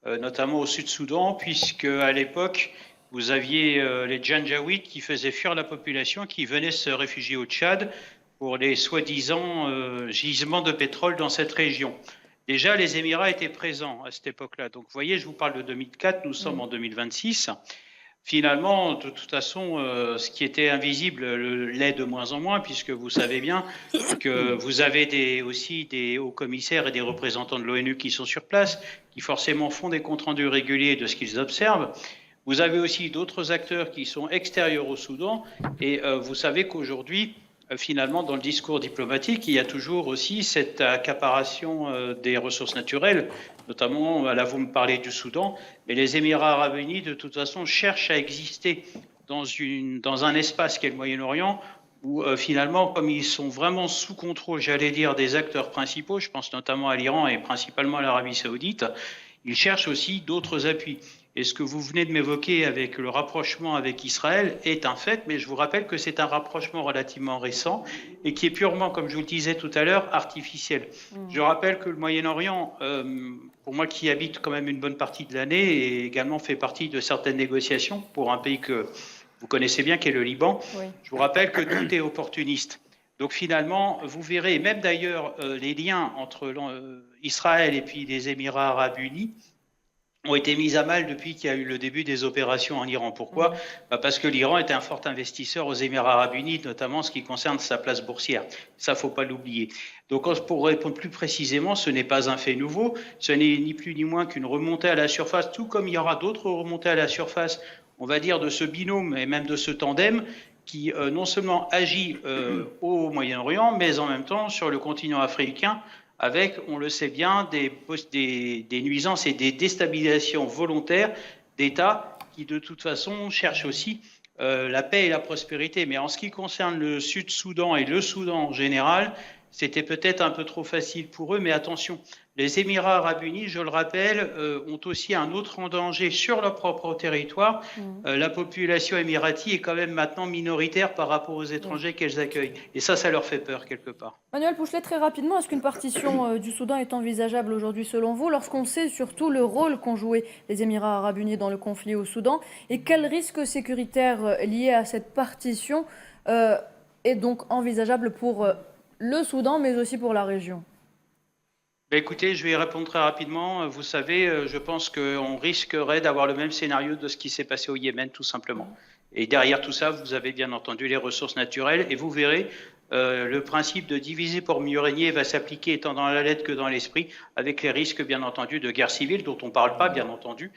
notamment au Sud-Soudan, puisque à l'époque, vous aviez les Janjaouides qui faisaient fuir la population, qui venaient se réfugier au Tchad pour les soi-disant gisements de pétrole dans cette région. Déjà, les Émirats étaient présents à cette époque-là. Donc, vous voyez, je vous parle de 2004, nous sommes en 2026. Finalement, de toute façon, ce qui était invisible l'est de moins en moins, puisque vous savez bien que vous avez aussi des hauts commissaires et des représentants de l'ONU qui sont sur place, qui forcément font des comptes rendus réguliers de ce qu'ils observent. Vous avez aussi d'autres acteurs qui sont extérieurs au Soudan, et vous savez qu'aujourd'hui, finalement, dans le discours diplomatique, il y a toujours aussi cette accaparation des ressources naturelles, notamment, là vous me parlez du Soudan, mais les Émirats arabes unis, de toute façon, cherchent à exister dans un espace qu'est le Moyen-Orient, où finalement, comme ils sont vraiment sous contrôle, j'allais dire, des acteurs principaux, je pense notamment à l'Iran et principalement à l'Arabie saoudite, ils cherchent aussi d'autres appuis. Et ce que vous venez de m'évoquer avec le rapprochement avec Israël est un fait, mais je vous rappelle que c'est un rapprochement relativement récent et qui est purement, comme je vous le disais tout à l'heure, artificiel. Je rappelle que le Moyen-Orient, pour moi qui habite quand même une bonne partie de l'année, et également fait partie de certaines négociations pour un pays que vous connaissez bien, qui est le Liban. Oui. Je vous rappelle que tout est opportuniste. Donc finalement, vous verrez, même d'ailleurs, les liens entre Israël et puis les Émirats arabes unis ont été mis à mal depuis qu'il y a eu le début des opérations en Iran. Pourquoi ? Parce que l'Iran est un fort investisseur aux Émirats arabes unis, notamment en ce qui concerne sa place boursière. Ça, il ne faut pas l'oublier. Donc pour répondre plus précisément, ce n'est pas un fait nouveau, ce n'est ni plus ni moins qu'une remontée à la surface, tout comme il y aura d'autres remontées à la surface, on va dire, de ce binôme et même de ce tandem qui non seulement agit au Moyen-Orient, mais en même temps sur le continent africain, avec, on le sait bien, des nuisances et des déstabilisations volontaires d'États qui, de toute façon, cherchent aussi la paix et la prospérité. Mais en ce qui concerne le Sud-Soudan et le Soudan en général, c'était peut-être un peu trop facile pour eux, mais attention, les Émirats arabes unis, je le rappelle, ont aussi un autre danger sur leur propre territoire. La population émirati est quand même maintenant minoritaire par rapport aux étrangers qu'elles accueillent. Et ça leur fait peur quelque part. Manuel Pouchelet, très rapidement, est-ce qu'une partition du Soudan est envisageable aujourd'hui selon vous, lorsqu'on sait surtout le rôle qu'ont joué les Émirats arabes unis dans le conflit au Soudan, et quel risque sécuritaire lié à cette partition est donc envisageable pour le Soudan, mais aussi pour la région? Écoutez, je vais y répondre très rapidement. Vous savez, je pense qu'on risquerait d'avoir le même scénario de ce qui s'est passé au Yémen, tout simplement. Et derrière tout ça, vous avez bien entendu les ressources naturelles. Et vous verrez, le principe de diviser pour mieux régner va s'appliquer tant dans la lettre que dans l'esprit, avec les risques, bien entendu, de guerre civile, dont on ne parle pas, bien entendu,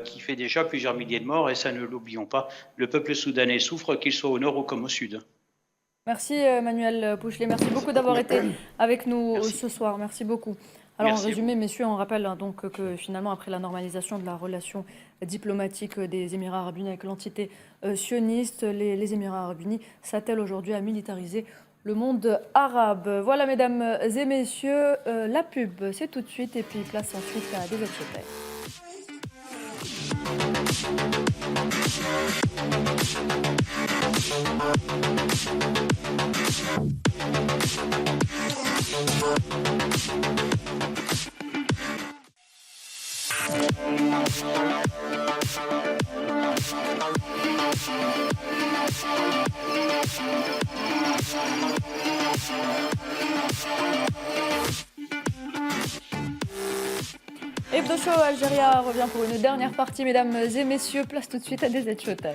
qui fait déjà plusieurs milliers de morts. Et ça, ne l'oublions pas, le peuple soudanais souffre, qu'il soit au nord ou comme au sud. Merci Manuel Pouchelet, merci beaucoup d'avoir été avec nous ce soir, merci beaucoup. Alors en résumé, messieurs, on rappelle donc que finalement après la normalisation de la relation diplomatique des Émirats arabes unis avec l'entité sioniste, les Émirats arabes unis s'attellent aujourd'hui à militariser le monde arabe. Voilà mesdames et messieurs, la pub c'est tout de suite et puis place ensuite à des autres thèmes. Hebdo Show Algéria revient pour une dernière partie, mesdames et messieurs. Place tout de suite à DZ Showtime.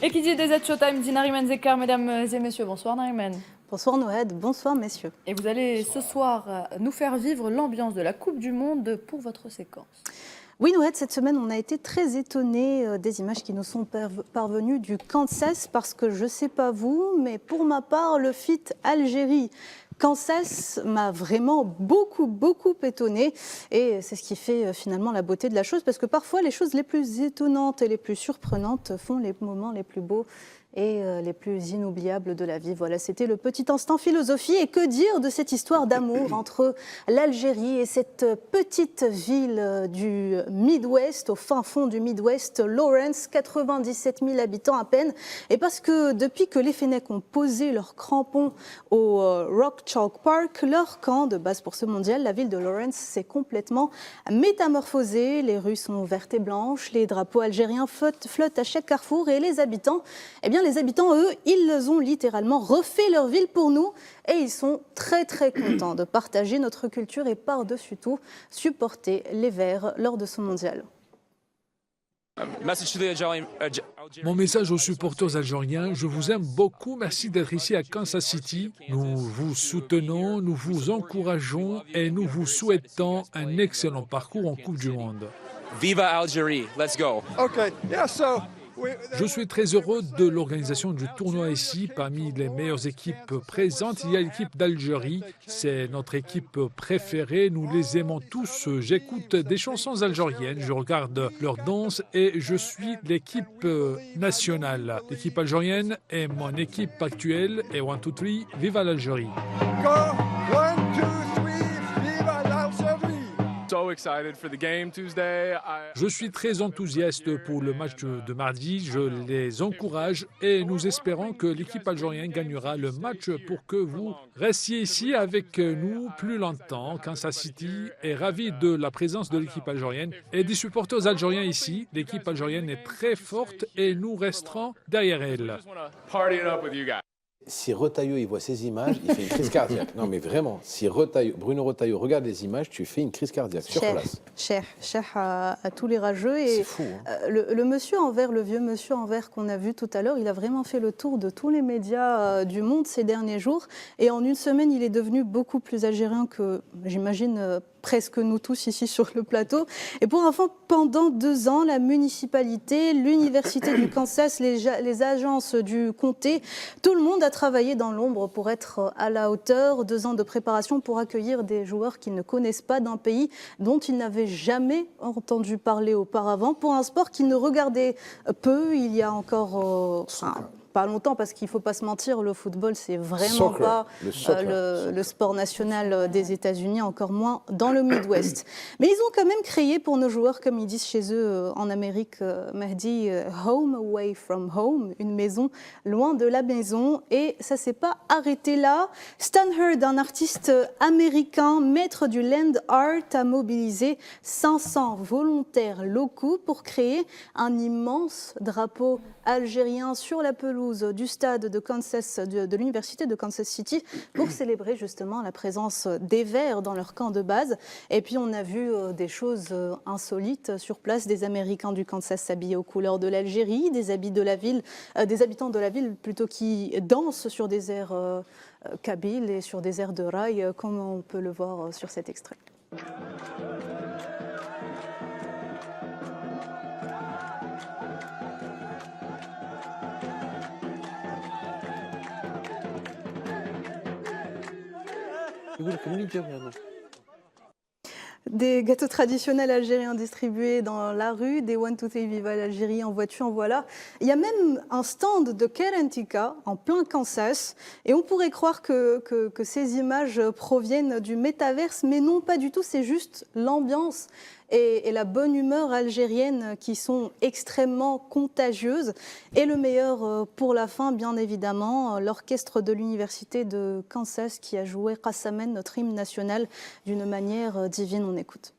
Et qui dit DZ Showtime dit Nariman Zekar, mesdames et messieurs. Bonsoir Nariman. Bonsoir Noël, bonsoir messieurs. Et vous allez ce soir nous faire vivre l'ambiance de la Coupe du Monde pour votre séquence. Oui Noël, cette semaine on a été très étonnés des images qui nous sont parvenues du Kansas parce que je ne sais pas vous, mais pour ma part le feat Algérie Kansas m'a vraiment beaucoup étonnée et c'est ce qui fait finalement la beauté de la chose parce que parfois les choses les plus étonnantes et les plus surprenantes font les moments les plus beaux et les plus inoubliables de la vie. Voilà, c'était le petit instant philosophie. Et que dire de cette histoire d'amour entre l'Algérie et cette petite ville du Midwest, au fin fond du Midwest, Lawrence, 97 000 habitants à peine. Et parce que depuis que les Fennecs ont posé leurs crampons au Rock Chalk Park, leur camp de base pour ce mondial, la ville de Lawrence s'est complètement métamorphosée. Les rues sont vertes et blanches, les drapeaux algériens flottent à chaque carrefour et les habitants, eh bien, les habitants, eux, ils ont littéralement refait leur ville pour nous et ils sont très contents de partager notre culture et par-dessus tout supporter les Verts lors de ce mondial. Mon message aux supporters algériens, je vous aime beaucoup, merci d'être ici à Kansas City. Nous vous soutenons, nous vous encourageons et nous vous souhaitons un excellent parcours en Coupe du Monde. Viva Algérie, let's go. Okay, yeah, je suis très heureux de l'organisation du tournoi ici. Parmi les meilleures équipes présentes, il y a l'équipe d'Algérie. C'est notre équipe préférée. Nous les aimons tous. J'écoute des chansons algériennes, je regarde leurs danses et je suis l'équipe nationale. L'équipe algérienne est mon équipe actuelle. Et 1, 2, 3, vive l'Algérie. Go, 1, 2. Je suis très enthousiaste pour le match de mardi, je les encourage et nous espérons que l'équipe algérienne gagnera le match pour que vous restiez ici avec nous plus longtemps. Kansas City est ravi de la présence de l'équipe algérienne et des supporters algériens ici. L'équipe algérienne est très forte et nous resterons derrière elle. Si Retailleau il voit ces images, il fait une crise cardiaque. Non mais vraiment, si Bruno Retailleau regarde les images, tu fais une crise cardiaque sur place. Cher à tous les rageux. C'est fou. Hein. Le monsieur en vert, le vieux monsieur en vert qu'on a vu tout à l'heure, il a vraiment fait le tour de tous les médias du monde ces derniers jours. Et en une semaine, il est devenu beaucoup plus algérien que, j'imagine, presque nous tous ici sur le plateau. Et pour info, pendant 2 ans, la municipalité, l'université du Kansas, les agences du comté, tout le monde a travaillé dans l'ombre pour être à la hauteur. 2 ans de préparation pour accueillir des joueurs qu'ils ne connaissent pas d'un pays dont ils n'avaient jamais entendu parler auparavant, pour un sport qu'ils ne regardaient peu il y a encore... pas longtemps, parce qu'il ne faut pas se mentir, le football, c'est vraiment pas le sport national des États-Unis, encore moins dans le Midwest. Mais ils ont quand même créé pour nos joueurs, comme ils disent chez eux en Amérique, Mehdi, home away from home, une maison loin de la maison. Et ça ne s'est pas arrêté là. Stan Hurd, un artiste américain, maître du land art, a mobilisé 500 volontaires locaux pour créer un immense drapeau algérien sur la pelouse du stade de Kansas, de l'université de Kansas City, pour célébrer justement la présence des Verts dans leur camp de base. Et puis on a vu des choses insolites sur place, des Américains du Kansas s'habiller aux couleurs de l'Algérie, des habitants de la ville plutôt, qui dansent sur des airs kabyles et sur des airs de rail, comme on peut le voir sur cet extrait. Des gâteaux traditionnels algériens distribués dans la rue, des 1, 2, 3 Viva l'Algérie en voiture, en voilà. Il y a même un stand de Kerentika en plein Kansas, et on pourrait croire que ces images proviennent du métaverse, mais non, pas du tout, c'est juste l'ambiance et la bonne humeur algérienne qui sont extrêmement contagieuses. Et le meilleur pour la fin, bien évidemment, l'orchestre de l'université de Kansas qui a joué Qassamen, notre hymne national, d'une manière divine. On écoute.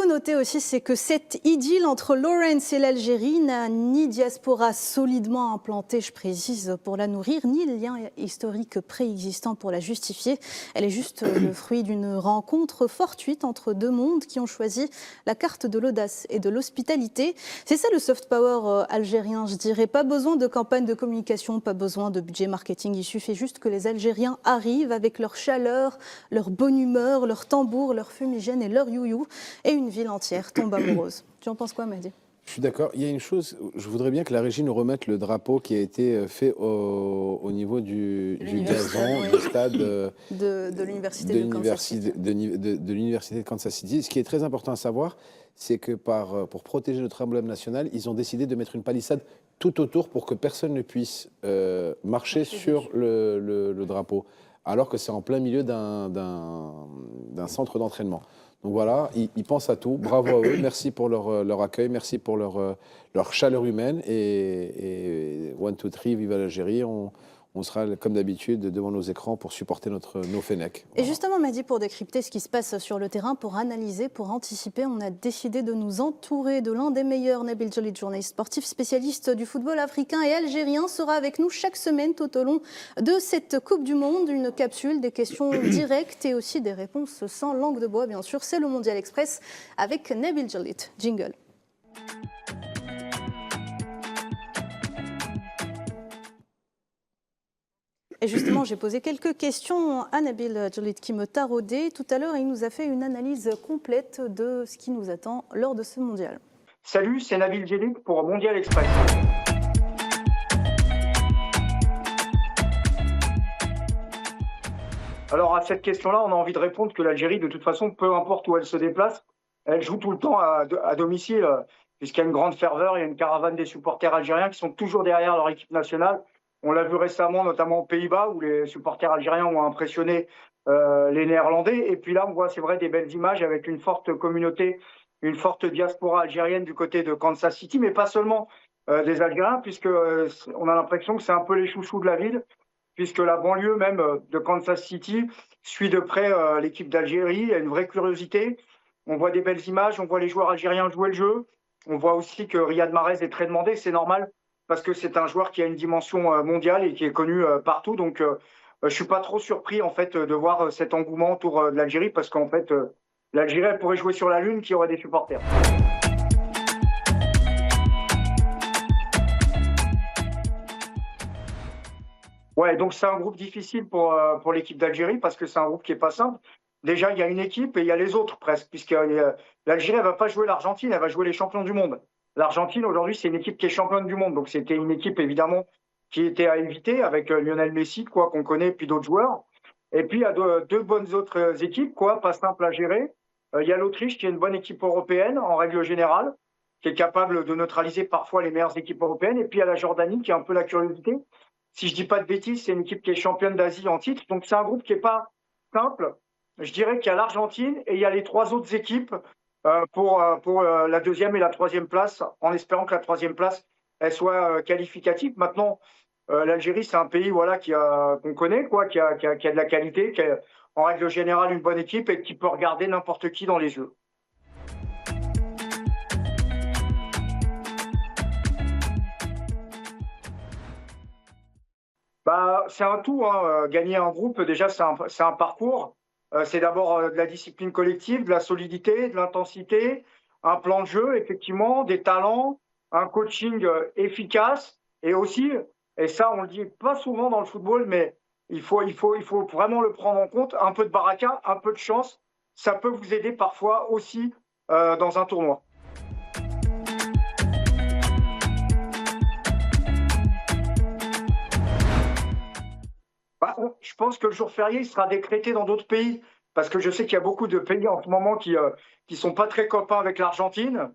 Noter aussi, c'est que cette idylle entre Lawrence et l'Algérie n'a ni diaspora solidement implantée, je précise, pour la nourrir, ni lien historique préexistant pour la justifier. Elle est juste le fruit d'une rencontre fortuite entre 2 mondes qui ont choisi la carte de l'audace et de l'hospitalité. C'est ça le soft power algérien, je dirais. Pas besoin de campagne de communication, pas besoin de budget marketing. Il suffit juste que les Algériens arrivent avec leur chaleur, leur bonne humeur, leur tambour, leur fumigène et leur you-you, et une ville entière tombe amoureuse. Tu en penses quoi, Mehdi ? Je suis d'accord. Il y a une chose, je voudrais bien que la régie nous remette le drapeau qui a été fait au niveau du gazon, du stade de l'université de l'université de Kansas City. Ce qui est très important à savoir, c'est que pour protéger notre emblème national, ils ont décidé de mettre une palissade tout autour pour que personne ne puisse marcher sur le drapeau, alors que c'est en plein milieu d'un centre d'entraînement. Donc voilà, ils pensent à tout. Bravo à eux. Merci pour leur accueil, merci pour leur chaleur humaine. Et 1, 2, 3, vive l'Algérie. On on sera comme d'habitude devant nos écrans pour supporter nos Fennecs. Et justement, Mehdi, pour décrypter ce qui se passe sur le terrain, pour analyser, pour anticiper, on a décidé de nous entourer de l'un des meilleurs. Nabil Djelit, journaliste sportif, spécialiste du football africain et algérien, sera avec nous chaque semaine tout au long de cette Coupe du Monde. Une capsule, des questions directes et aussi des réponses sans langue de bois, bien sûr. C'est le Mondial Express avec Nabil Djelit. Jingle. Et justement, j'ai posé quelques questions à Nabil Djelit qui me taraudait. Tout à l'heure, il nous a fait une analyse complète de ce qui nous attend lors de ce mondial. Salut, c'est Nabil Djelit pour Mondial Express. Alors à cette question-là, on a envie de répondre que l'Algérie, de toute façon, peu importe où elle se déplace, elle joue tout le temps à domicile, puisqu'il y a une grande ferveur, il y a une caravane des supporters algériens qui sont toujours derrière leur équipe nationale. On l'a vu récemment, notamment aux Pays-Bas, où les supporters algériens ont impressionné les Néerlandais. Et puis là, on voit, c'est vrai, des belles images avec une forte communauté, une forte diaspora algérienne du côté de Kansas City, mais pas seulement des Algériens, puisque on a l'impression que c'est un peu les chouchous de la ville, puisque la banlieue même de Kansas City suit de près l'équipe d'Algérie. Il y a une vraie curiosité. On voit des belles images, on voit les joueurs algériens jouer le jeu. On voit aussi que Riyad Mahrez est très demandé, c'est normal, parce que c'est un joueur qui a une dimension mondiale et qui est connu partout. Donc, je suis pas trop surpris en fait de voir cet engouement autour de l'Algérie, parce qu'en fait, l'Algérie elle pourrait jouer sur la Lune, qui aurait des supporters. Ouais, donc c'est un groupe difficile pour l'équipe d'Algérie, parce que c'est un groupe qui est pas simple. Déjà, il y a une équipe et il y a les autres presque, puisque l'Algérie elle va pas jouer l'Argentine, elle va jouer les champions du monde. L'Argentine, aujourd'hui, c'est une équipe qui est championne du monde. Donc, c'était une équipe, évidemment, qui était à éviter avec Lionel Messi, quoi, qu'on connaît, puis d'autres joueurs. Et puis, il y a deux bonnes autres équipes, quoi, pas simples à gérer. Il y a l'Autriche, qui est une bonne équipe européenne, en règle générale, qui est capable de neutraliser parfois les meilleures équipes européennes. Et puis, il y a la Jordanie, qui est un peu la curiosité. Si je dis pas de bêtises, c'est une équipe qui est championne d'Asie en titre. Donc, c'est un groupe qui est pas simple. Je dirais qu'il y a l'Argentine et il y a les trois autres équipes pour la deuxième et la troisième place, en espérant que la troisième place elle soit qualificative. Maintenant, l'Algérie, c'est un pays voilà, qu'on connaît, quoi, qui a de la qualité, qui a en règle générale une bonne équipe et qui peut regarder n'importe qui dans les yeux. Bah, c'est un tout, hein. Gagner un groupe, déjà, c'est un parcours. C'est d'abord de la discipline collective, de la solidité, de l'intensité, un plan de jeu, effectivement, des talents, un coaching efficace et aussi, et ça on le dit pas souvent dans le football, mais il faut vraiment le prendre en compte, un peu de baraka, un peu de chance, ça peut vous aider parfois aussi dans un tournoi. Bah, je pense que le jour férié il sera décrété dans d'autres pays, parce que je sais qu'il y a beaucoup de pays en ce moment qui sont pas très copains avec l'Argentine.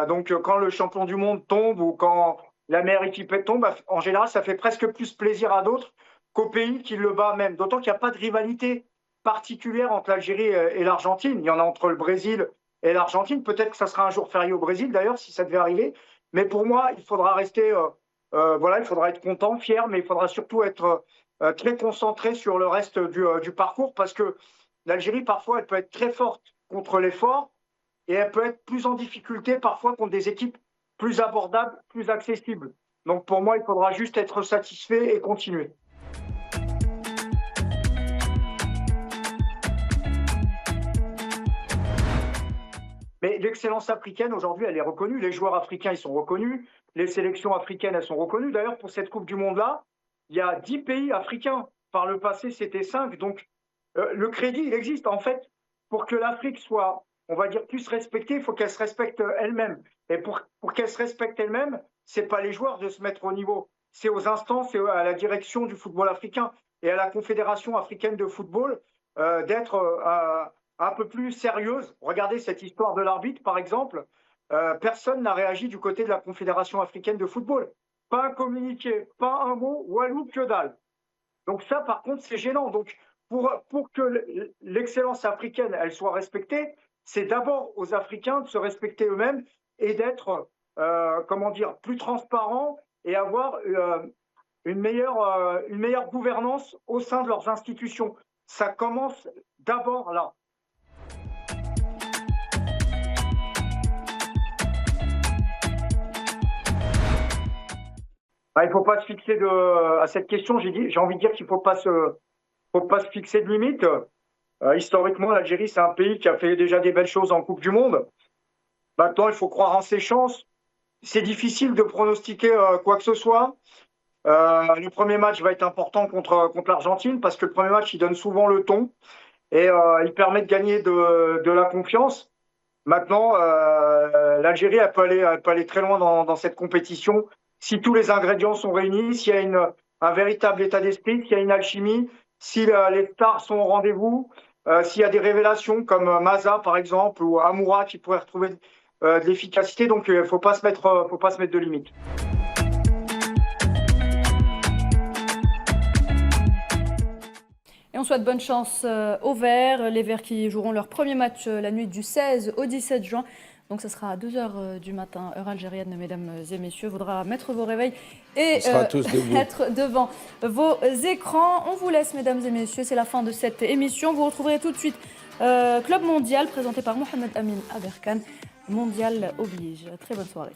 Donc quand le champion du monde tombe ou quand la meilleure équipe tombe, en général ça fait presque plus plaisir à d'autres qu'au pays qui le bat même. D'autant qu'il n'y a pas de rivalité particulière entre l'Algérie et l'Argentine. Il y en a entre le Brésil et l'Argentine. Peut-être que ça sera un jour férié au Brésil d'ailleurs si ça devait arriver. Mais pour moi il faudra rester, il faudra être content, fier, mais il faudra surtout être très concentré sur le reste du parcours, parce que l'Algérie, parfois, elle peut être très forte contre les forts et elle peut être plus en difficulté parfois contre des équipes plus abordables, plus accessibles. Donc pour moi, il faudra juste être satisfait et continuer. Mais l'excellence africaine, aujourd'hui, elle est reconnue. Les joueurs africains, ils sont reconnus. Les sélections africaines, elles sont reconnues. D'ailleurs, pour cette Coupe du Monde-là, il y a 10 pays africains. Par le passé, c'était 5. Donc, le crédit, il existe. En fait, pour que l'Afrique soit, on va dire, plus respectée, il faut qu'elle se respecte elle-même. Et pour qu'elle se respecte elle-même, ce n'est pas les joueurs de se mettre au niveau. C'est aux instances, c'est à la direction du football africain et à la Confédération africaine de football d'être un peu plus sérieuse. Regardez cette histoire de l'arbitre, par exemple. Personne n'a réagi du côté de la Confédération africaine de football. Pas un communiqué, pas un mot, walou que dalle. Donc ça, par contre, c'est gênant. Donc, pour que l'excellence africaine, elle soit respectée, c'est d'abord aux Africains de se respecter eux-mêmes et d'être, plus transparents et avoir une meilleure gouvernance au sein de leurs institutions. Ça commence d'abord là. Il ne faut pas se fixer à cette question. J'ai envie de dire qu'il ne faut pas se fixer de limite. Historiquement, l'Algérie, c'est un pays qui a fait déjà des belles choses en Coupe du Monde. Maintenant, il faut croire en ses chances. C'est difficile de pronostiquer quoi que ce soit. Le premier match va être important contre l'Argentine parce que le premier match, il donne souvent le ton et il permet de gagner de la confiance. Maintenant, l'Algérie, elle peut aller très loin dans cette compétition si tous les ingrédients sont réunis, s'il y a un véritable état d'esprit, s'il y a une alchimie, si les stars sont au rendez-vous, s'il y a des révélations comme Maza, par exemple, ou Amoura qui pourraient retrouver de l'efficacité. Donc, il ne faut pas se mettre de limites. Et on souhaite bonne chance aux Verts, les Verts qui joueront leur premier match la nuit du 16 au 17 juin. Donc ce sera à 2h du matin, heure algérienne, mesdames et messieurs. Il faudra mettre vos réveils et être devant vos écrans. On vous laisse, mesdames et messieurs, c'est la fin de cette émission. Vous retrouverez tout de suite Club Mondial, présenté par Mohamed Amin Aberkan. Mondial oblige. Très bonne soirée.